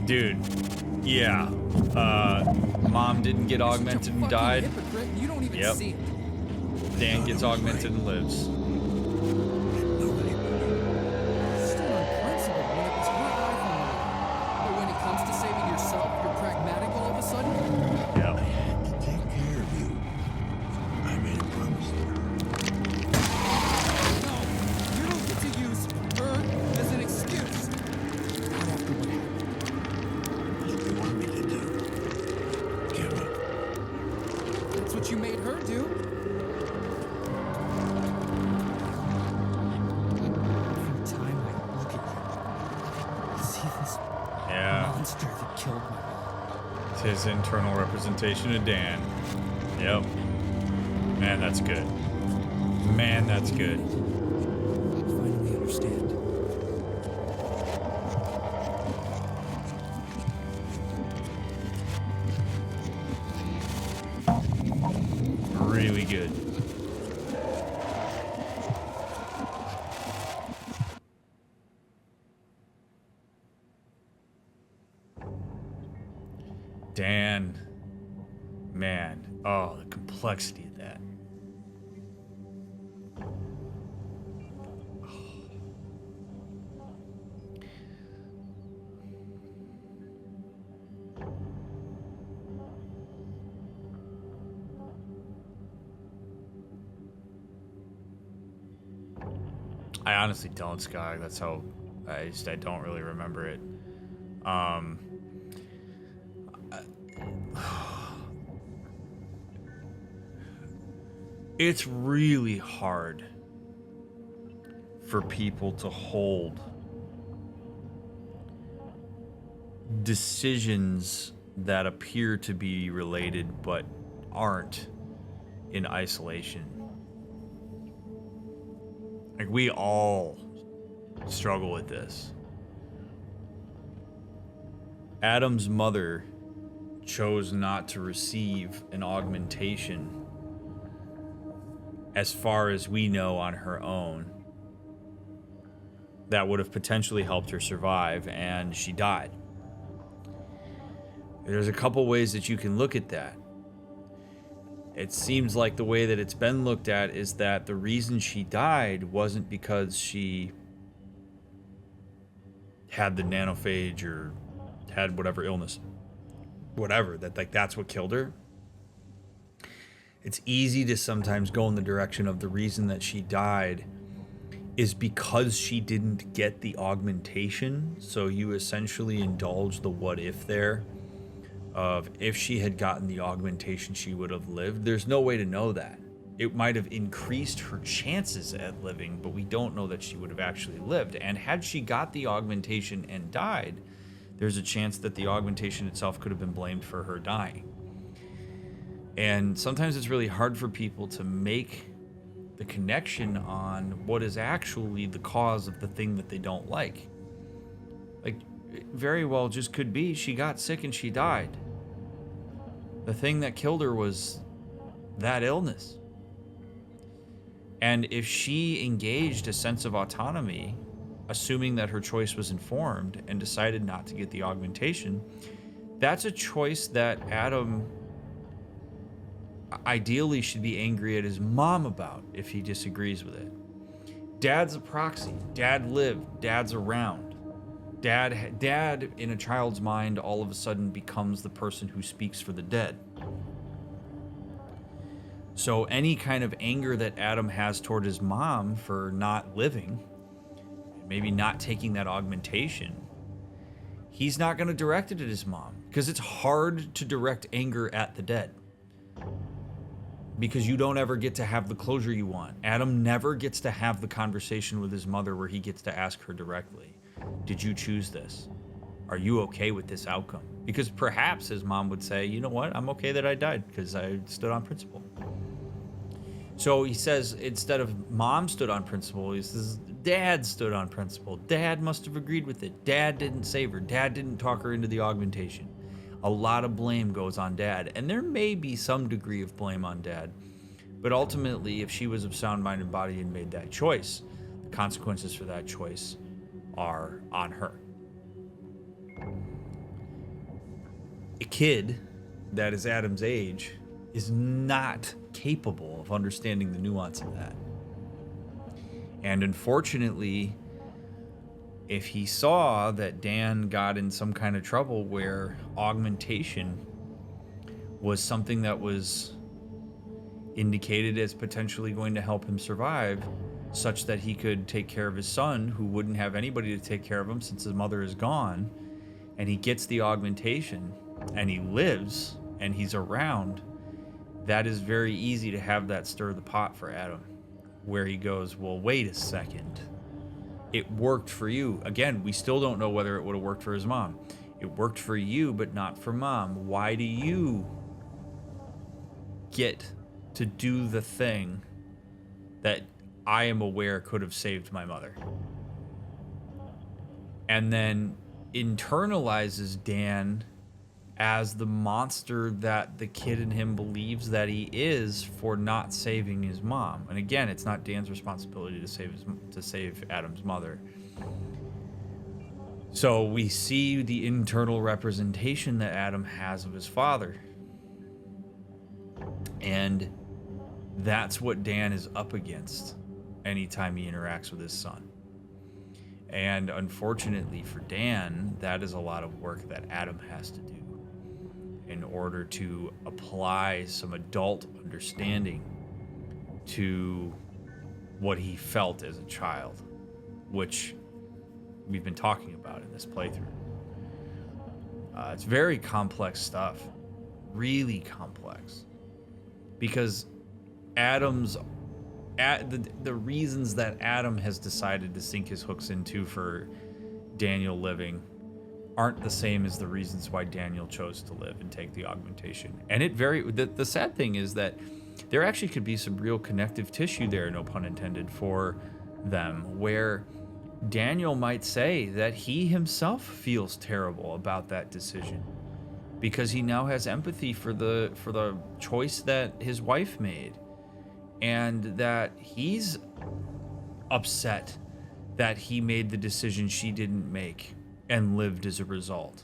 Dude, yeah. Mom didn't get augmented and died. You don't even Yep. see it. Dan gets augmented and lives. Still on principle when it was her life on you. But when it comes to saving yourself, you're pragmatic all of a sudden? Yep. I had to take care of you. I made a promise to her. No, you don't get to use her as an excuse. Not after what happened. What do you want me to do? Give up? That's what you made her do. Every time I look at you, I see this Yeah. monster that killed my mom. It's his internal representation of Dan. Yep. Man, that's good. Man, that's good. I finally understand. Really good. Dan, man, oh, the complexity of that. I honestly don't, Sky. That's how I don't really remember it. It's really hard for people to hold decisions that appear to be related but aren't in isolation. Like, we all struggle with this. Adam's mother chose not to receive an augmentation, as far as we know, on her own. That would have potentially helped her survive, and she died. There's a couple ways that you can look at that. It seems like the way that it's been looked at is that the reason she died wasn't because she had the nanophage or had whatever illness, whatever, that like that's what killed her. It's easy to sometimes go in the direction of the reason that she died is because she didn't get the augmentation. So you essentially indulge the what if there of if she had gotten the augmentation, she would have lived. There's no way to know that. It might have increased her chances at living, but we don't know that she would have actually lived. And had she got the augmentation and died, there's a chance that the augmentation itself could have been blamed for her dying. And sometimes it's really hard for people to make the connection on what is actually the cause of the thing that they don't like. Like, it very well just could be she got sick and she died. The thing that killed her was that illness. And if she engaged a sense of autonomy, assuming that her choice was informed, and decided not to get the augmentation, that's a choice that Adam ideally should be angry at his mom about if he disagrees with it. Dad's a proxy. Dad lived. Dad's around. Dad in a child's mind all of a sudden becomes the person who speaks for the dead. So any kind of anger that Adam has toward his mom for not living, maybe not taking that augmentation, he's not going to direct it at his mom, because it's hard to direct anger at the dead, because you don't ever get to have the closure you want. Adam never gets to have the conversation with his mother where he gets to ask her directly, did you choose this? Are you okay with this outcome? Because perhaps his mom would say, you know what, I'm okay that I died because I stood on principle. So he says, instead of mom stood on principle, he says dad stood on principle. Dad must have agreed with it. Dad didn't save her. Dad didn't talk her into the augmentation. A lot of blame goes on dad, and there may be some degree of blame on dad, but ultimately, if she was of sound mind and body and made that choice, the consequences for that choice are on her. A kid that is Adam's age is not capable of understanding the nuance of that. And unfortunately, if he saw that Dan got in some kind of trouble where augmentation was something that was indicated as potentially going to help him survive, such that he could take care of his son, who wouldn't have anybody to take care of him since his mother is gone, and he gets the augmentation and he lives and he's around, that is very easy to have that stir the pot for Adam, where he goes, well, wait a second. It worked for you. Again, we still don't know whether it would have worked for his mom. It worked for you, but not for mom. Why do you get to do the thing that I am aware could have saved my mother? And then internalizes Dan as the monster that the kid in him believes that he is for not saving his mom. And again, it's not Dan's responsibility to save Adam's mother. So we see the internal representation that Adam has of his father. And that's what Dan is up against anytime he interacts with his son. And unfortunately for Dan, that is a lot of work that Adam has to do in order to apply some adult understanding to what he felt as a child, which we've been talking about in this playthrough. It's very complex stuff, really complex, because the reasons that Adam has decided to sink his hooks into for Daniel living aren't the same as the reasons why Daniel chose to live and take the augmentation. And the sad thing is that there actually could be some real connective tissue there, no pun intended, for them, where Daniel might say that he himself feels terrible about that decision because he now has empathy for the choice that his wife made, and that he's upset that he made the decision she didn't make and lived as a result.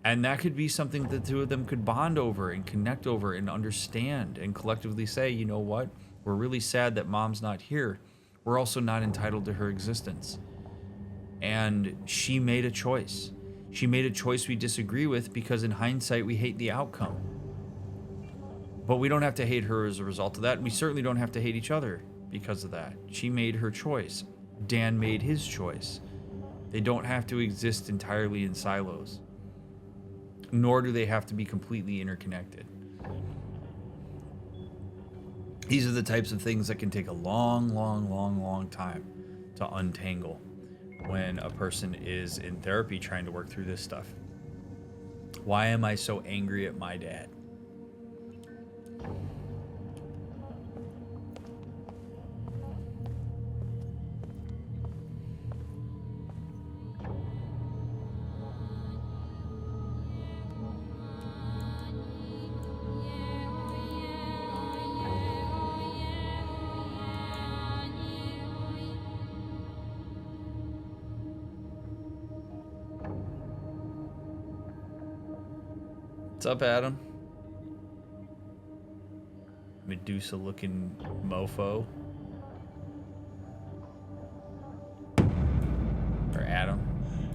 And that could be something the two of them could bond over and connect over and understand and collectively say, you know what? We're really sad that mom's not here. We're also not entitled to her existence. And she made a choice. She made a choice we disagree with because in hindsight, we hate the outcome. But we don't have to hate her as a result of that. And we certainly don't have to hate each other because of that. She made her choice. Dan made his choice. They don't have to exist entirely in silos, nor do they have to be completely interconnected. These are the types of things that can take a long time to untangle when a person is in therapy trying to work through this stuff. Why am I so angry at my dad? What's up, Adam? Medusa-looking mofo. Or Adam.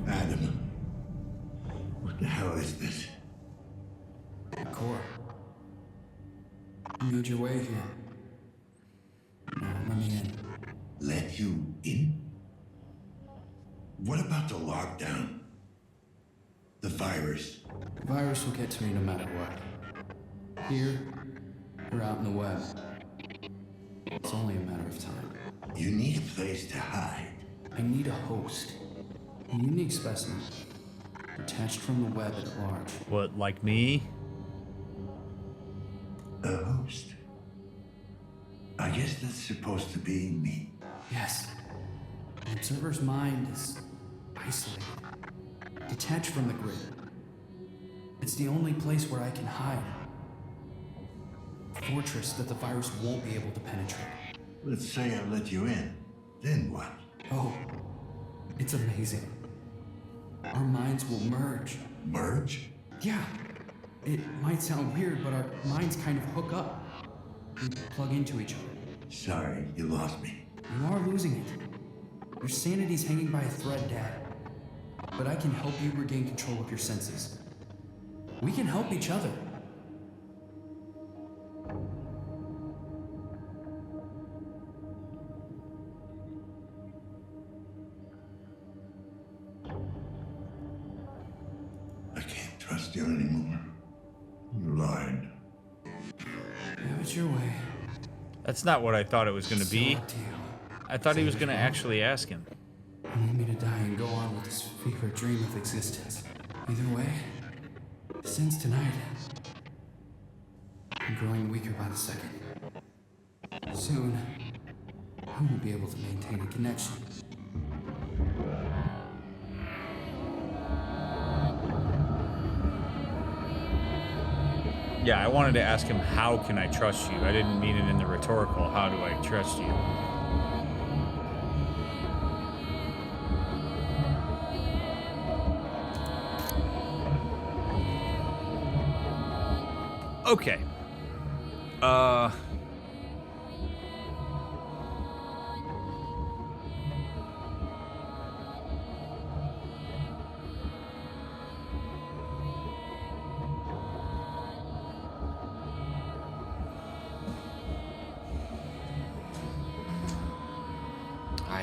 Adam. What the hell is this? Core. You made your way here. Now, let me in. Let you in? What about the lockdown? The virus? The virus will get to me no matter what. Here, or out in the web. It's only a matter of time. You need a place to hide. I need a host. A unique specimen. Detached from the web at large. What, like me? A host? I guess that's supposed to be me. Yes. An observer's mind is isolated. Detached from the grid. It's the only place where I can hide. A fortress that the virus won't be able to penetrate. Let's say I let you in. Then what? Oh, it's amazing. Our minds will merge. Merge? Yeah. It might sound weird, but our minds kind of hook up. We plug into each other. Sorry, you lost me. You are losing it. Your sanity's hanging by a thread, Dad. But I can help you regain control of your senses. We can help each other. I can't trust you anymore. You lied. Have it your way. That's not what I thought it was going to be. So up to you. I thought he was going to actually ask him. You need me to die and go on with this fever dream of existence. Either way, since tonight, I'm growing weaker by the second. Soon, I won't be able to maintain a connection. Yeah, I wanted to ask him, how can I trust you? I didn't mean it in the rhetorical, how do I trust you? Okay. I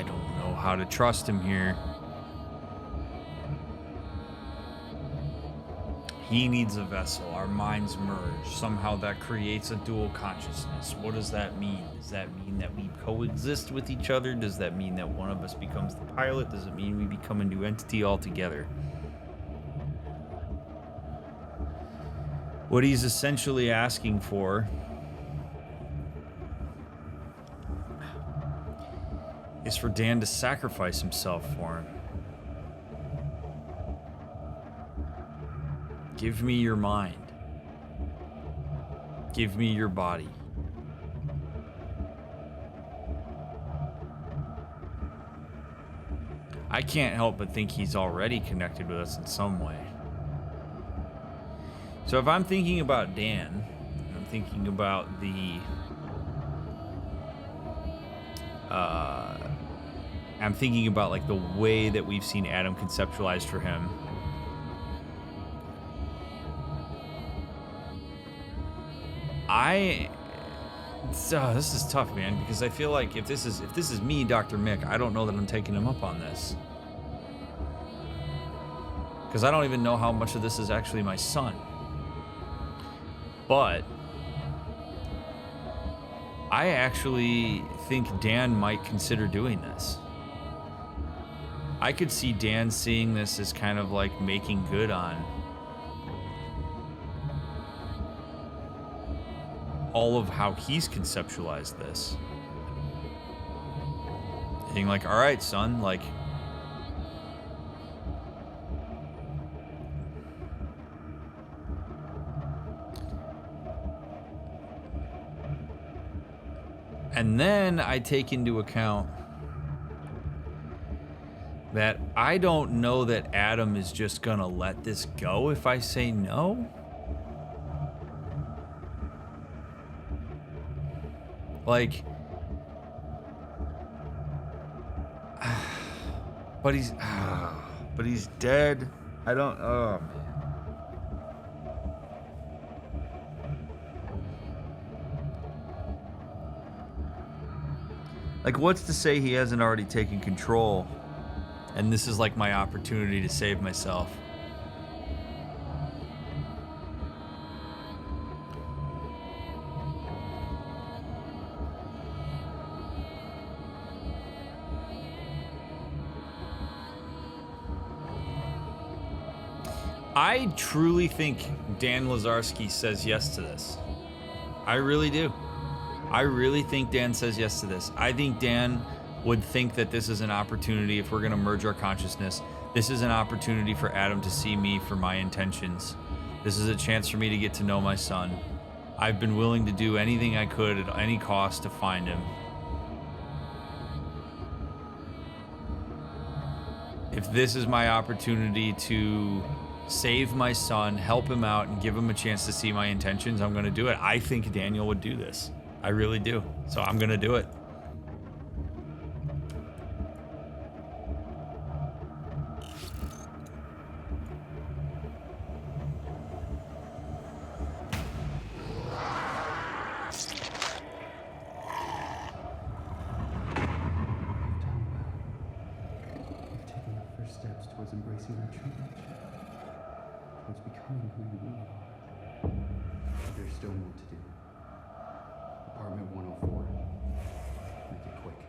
don't know how to trust him here. He needs a vessel. Our minds merge. Somehow that creates a dual consciousness. What does that mean? Does that mean that we coexist with each other? Does that mean that one of us becomes the pilot? Does it mean we become a new entity altogether? What he's essentially asking for is for Dan to sacrifice himself for him. Give me your mind. Give me your body. I can't help but think he's already connected with us in some way. So if I'm thinking about Dan, I'm thinking about I'm thinking about like the way that we've seen Adam conceptualized for him. This is tough, man, because I feel like if this is me, Dr. Mick, I don't know that I'm taking him up on this. Because I don't even know how much of this is actually my son. But I actually think Dan might consider doing this. I could see Dan seeing this as kind of like making good on all of how he's conceptualized this. Being like, all right, son, like, and then I take into account that I don't know that Adam is just gonna let this go if I say no. Like, but he's dead. I don't, oh man. Like, what's to say he hasn't already taken control and this is like my opportunity to save myself? I truly think Dan Lazarski says yes to this. I really do. I really think Dan says yes to this. I think Dan would think that this is an opportunity, if we're going to merge our consciousness, this is an opportunity for Adam to see me for my intentions. This is a chance for me to get to know my son. I've been willing to do anything I could at any cost to find him. If this is my opportunity to save my son, help him out, and give him a chance to see my intentions, I'm going to do it. I think Daniel would do this. I really do. So I'm going to do it. Embracing our true nature, towards becoming who you really are. There's still more to do. Apartment 104. Make it quick.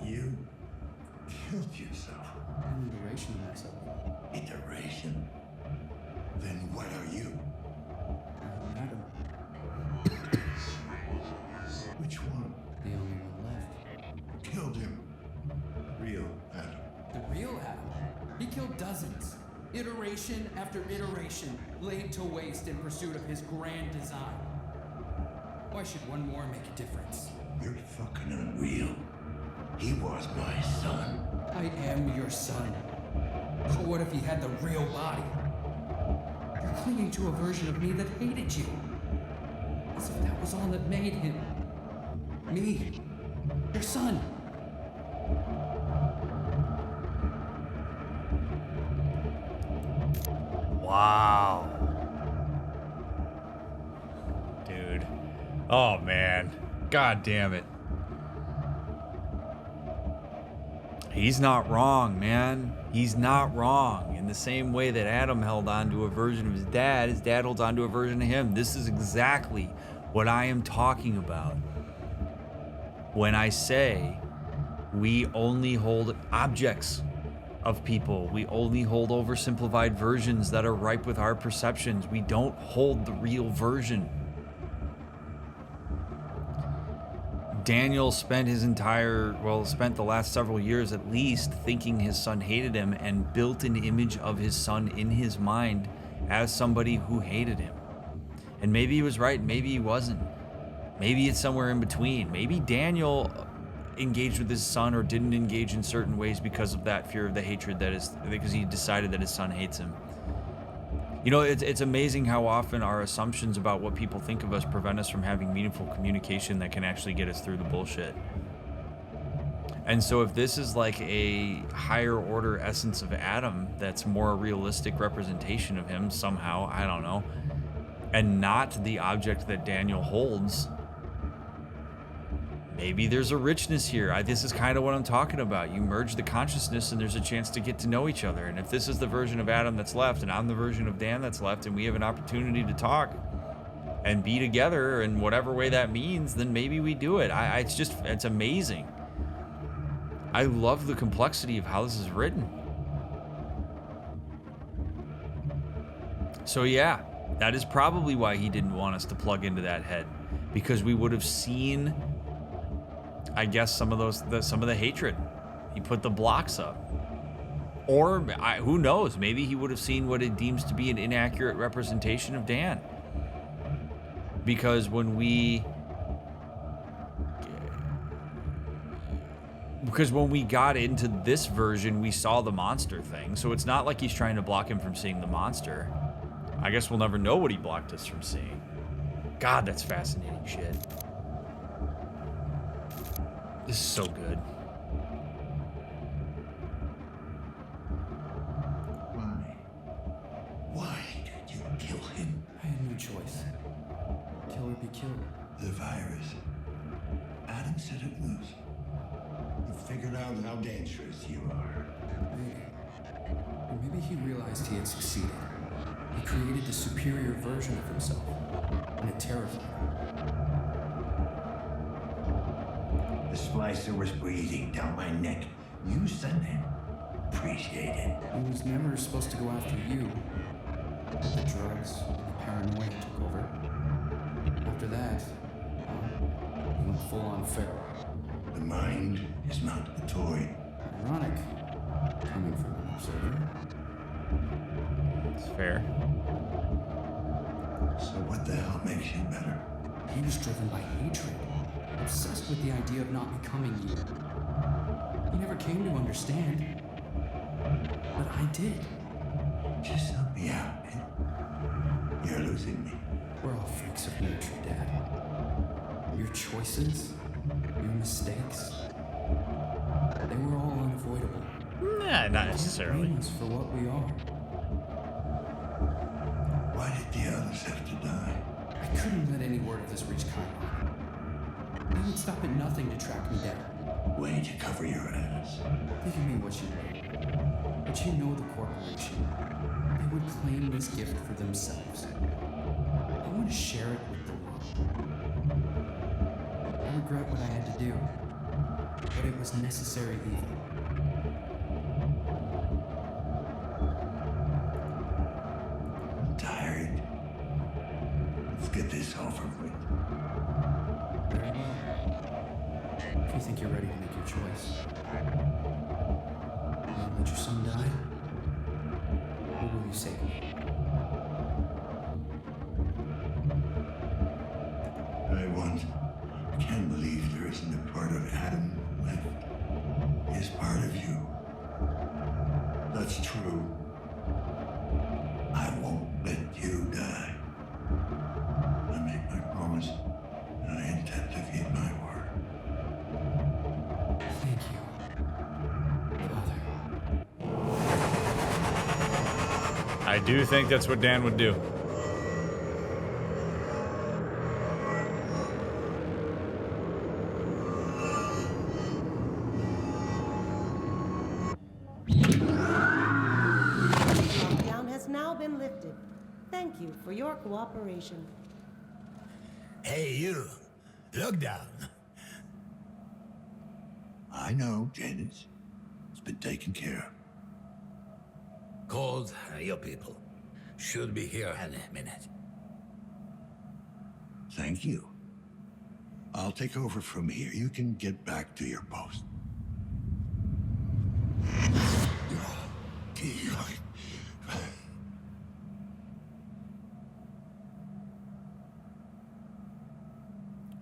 You killed yourself. An iteration of myself. Iteration? Then what are you? Adam. Which one? The only one left. Killed him. Real Adam. The real Adam? He killed dozens. Iteration after iteration, laid to waste in pursuit of his grand design. Why should one more make a difference? You're fucking unreal. He was my son. I am your son. So what if he had the real body? You're clinging to a version of me that hated you. As if that was all that made him. Me. Your son. Wow. Dude. Oh, man. God damn it. He's not wrong, man. He's not wrong. In the same way that Adam held on to a version of his dad holds on to a version of him. This is exactly what I am talking about when I say we only hold objects of people. We only hold oversimplified versions that are ripe with our perceptions. We don't hold the real version. Daniel spent spent the last several years at least thinking his son hated him and built an image of his son in his mind as somebody who hated him. And maybe he was right, maybe he wasn't. Maybe it's somewhere in between. Maybe Daniel engaged with his son or didn't engage in certain ways because of that fear of the hatred because he decided that his son hates him. You know, it's amazing how often our assumptions about what people think of us prevent us from having meaningful communication that can actually get us through the bullshit. And so if this is like a higher order essence of Adam that's more a realistic representation of him somehow, I don't know, and not the object that Daniel holds, maybe there's a richness here. This is kind of what I'm talking about. You merge the consciousness and there's a chance to get to know each other. And if this is the version of Adam that's left and I'm the version of Dan that's left and we have an opportunity to talk and be together in whatever way that means, then maybe we do it. It's amazing. I love the complexity of how this is written. So yeah, that is probably why he didn't want us to plug into that head, because we would have seen, I guess, some of the hatred. He put the blocks up. Or who knows, maybe he would have seen what it deems to be an inaccurate representation of Dan. Because when we got into this version, we saw the monster thing. So it's not like he's trying to block him from seeing the monster. I guess we'll never know what he blocked us from seeing. God, that's fascinating shit. This is so good. Why did you kill him? I had no choice. Kill or be killed. The virus. Adam set it loose. You figured out how dangerous you are. Maybe. Or maybe he realized he had succeeded. He created the superior version of himself. And it terrified him. The splicer was breathing down my neck. You sent him. Appreciate it. He was never supposed to go after you. The drugs and the paranoia took over. After that, he went full on feral. The mind is not a toy. Ironic, coming from an observer. It's fair. So what the hell makes you better? He was driven by hatred, obsessed with the idea of not becoming you. He never came to understand. But I did. Just help me out, man. You're losing me. We're all freaks of nature, Dad. Your choices, your mistakes, they were all unavoidable. Nah, not necessarily. Blame us for what we are. Why did the others have to die? I couldn't let any word of this reach Chiron. They would stop at nothing to track me down. Way to cover your ass. Think of me what you will. But you know the corporation. They would claim this gift for themselves. I want to share it with the world. I regret what I had to do, but it was necessary evil. I'm tired. Let's get this over with. Very well. If you think you're ready to make your choice. Will you let your son die? Or will you save me? I can't believe there there isn't a part of Adam left. Is part of you. That's true. I won't let you die. I make my promise, and I intend to keep my word. Thank you, Father. I do think that's what Dan would do. Lockdown has now been lifted. Thank you for your cooperation. Hey, you. Look down. I know, Janice. It's been taken care of. Called your people. Should be here any minute. Thank you. I'll take over from here. You can get back to your post.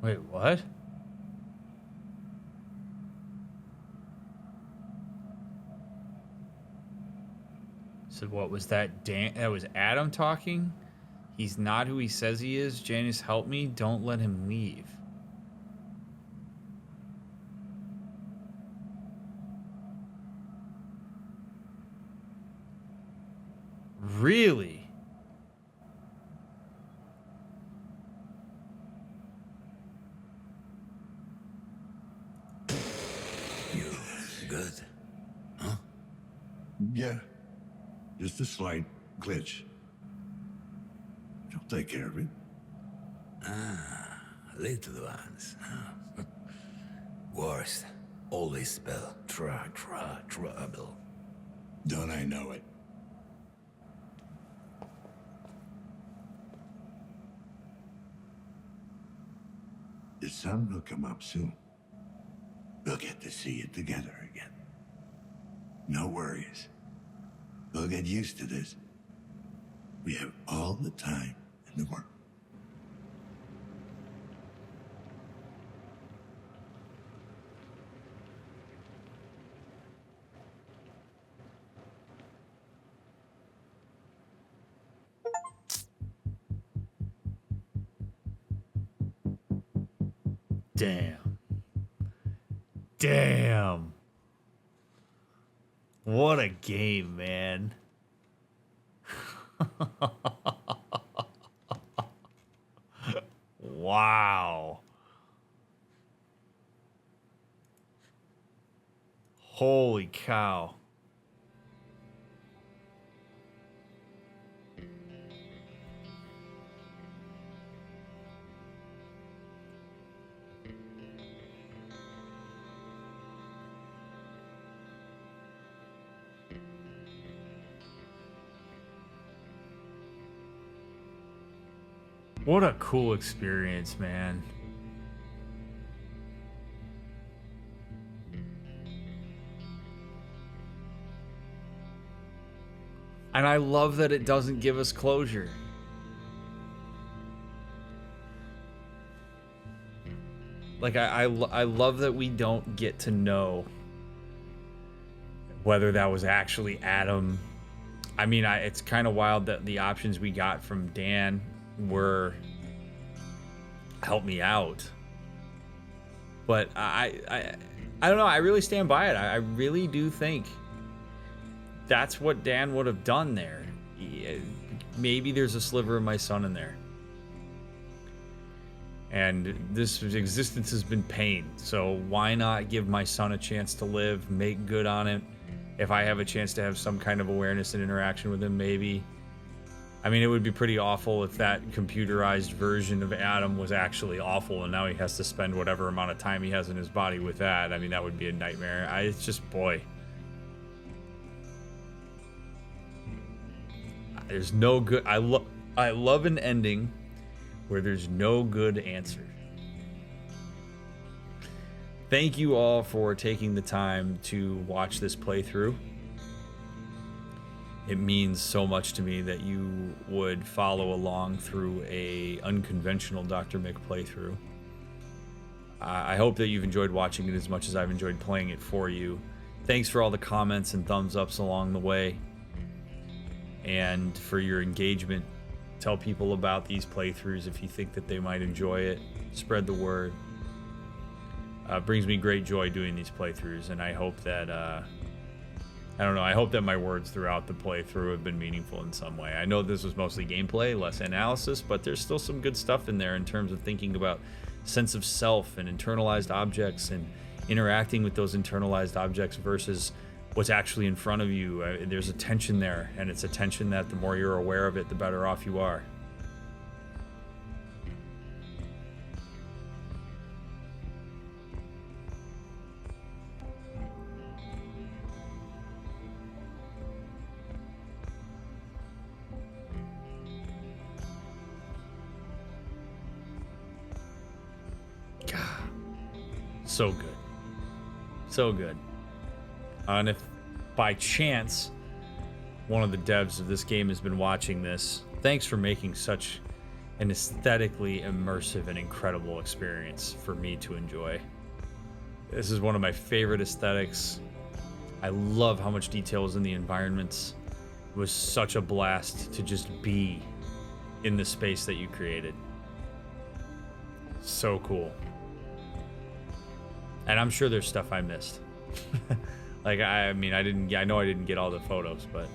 Wait, what? So what was that? Dan? That was Adam talking? He's not who he says he is. Janice, help me. Don't let him leave. Really? You good? Huh? Yeah. Just a slight glitch. She'll take care of it. Ah, little ones. Huh? Worst. Always spell trouble. Don't I know it? The sun will come up soon. We'll get to see it together again. No worries. We'll get used to this. We have all the time in the world. Damn. Damn. What a game, man. Wow. Holy cow. What a cool experience, man. And I love that it doesn't give us closure. Like, I love that we don't get to know whether that was actually Adam. I mean, it's kind of wild that the options we got from Dan were help me out, but I don't know. I really stand by it. I really do think that's what Dan would have done there. Maybe there's a sliver of my son in there, and this existence has been pain, so why not give my son a chance to live, make good on it? If I have a chance to have some kind of awareness and interaction with him, maybe. I mean, it would be pretty awful if that computerized version of Adam was actually awful and now he has to spend whatever amount of time he has in his body with that. I mean, that would be a nightmare. It's just, boy. There's no good... I love an ending where there's no good answer. Thank you all for taking the time to watch this playthrough. It means so much to me that you would follow along through a unconventional Dr. Mick playthrough. I hope that you've enjoyed watching it as much as I've enjoyed playing it for you. Thanks for all the comments and thumbs ups along the way, and for your engagement. Tell people about these playthroughs if you think that they might enjoy it. Spread the word. Brings me great joy doing these playthroughs, and I hope that I don't know, I hope that my words throughout the playthrough have been meaningful in some way. I know this was mostly gameplay, less analysis, but there's still some good stuff in there in terms of thinking about sense of self and internalized objects and interacting with those internalized objects versus what's actually in front of you. There's a tension there, and it's a tension that the more you're aware of it, the better off you are. So good. So good. And if by chance one of the devs of this game has been watching this, thanks for making such an aesthetically immersive and incredible experience for me to enjoy. This is one of my favorite aesthetics. I love how much detail is in the environments. It was such a blast to just be in the space that you created. So cool. And I'm sure there's stuff I missed. Like, I mean, I know I didn't get all the photos, but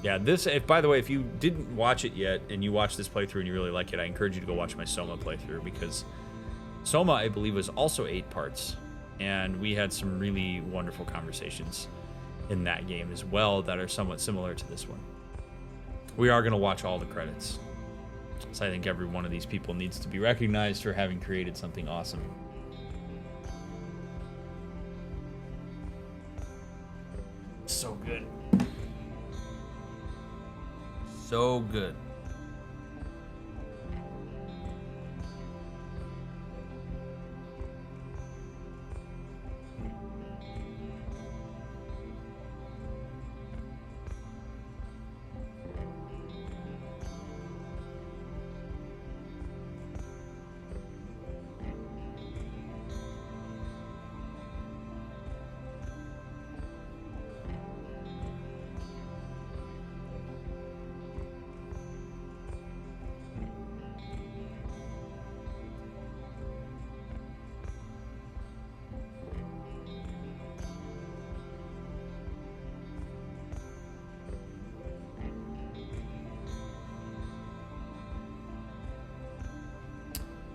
yeah, by the way, if you didn't watch it yet and you watched this playthrough and you really like it, I encourage you to go watch my Soma playthrough, because Soma, I believe, was also 8 parts, and we had some really wonderful conversations in that game as well that are somewhat similar to this one. We are going to watch all the credits. So I think every one of these people needs to be recognized for having created something awesome. So good. So good.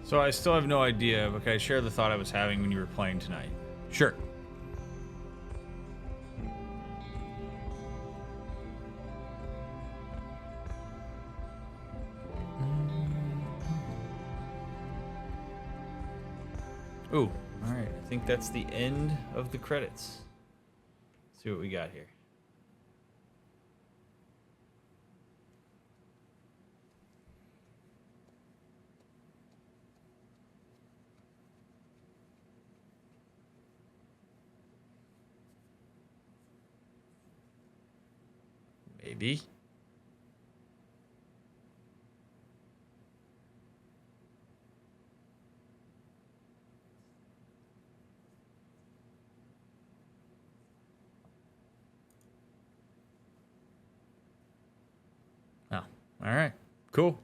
So I still have no idea, but can I share the thought I was having when you were playing tonight? Sure. Ooh, all right. I think that's the end of the credits. Let's see what we got here. Maybe. Oh, all right. Cool.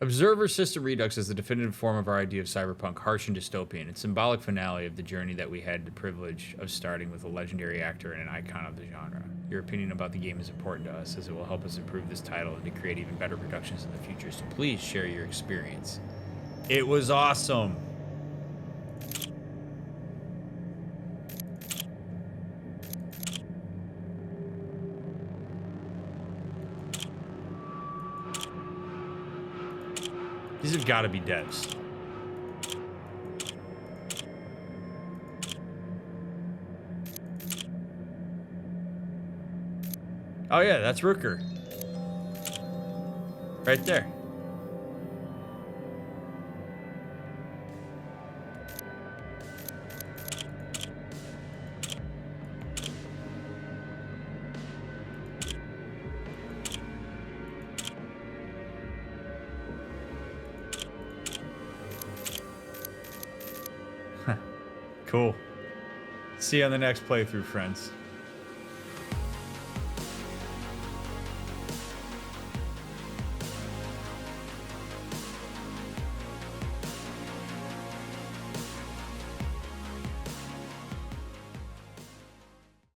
Observer System Redux is the definitive form of our idea of cyberpunk, harsh and dystopian. It's a symbolic finale of the journey that we had the privilege of starting with a legendary actor and an icon of the genre. Your opinion about the game is important to us, as it will help us improve this title and to create even better productions in the future, so please share your experience. It was awesome. These have got to be devs. Oh yeah, that's Rooker. Right there. Cool. See you on the next playthrough, friends.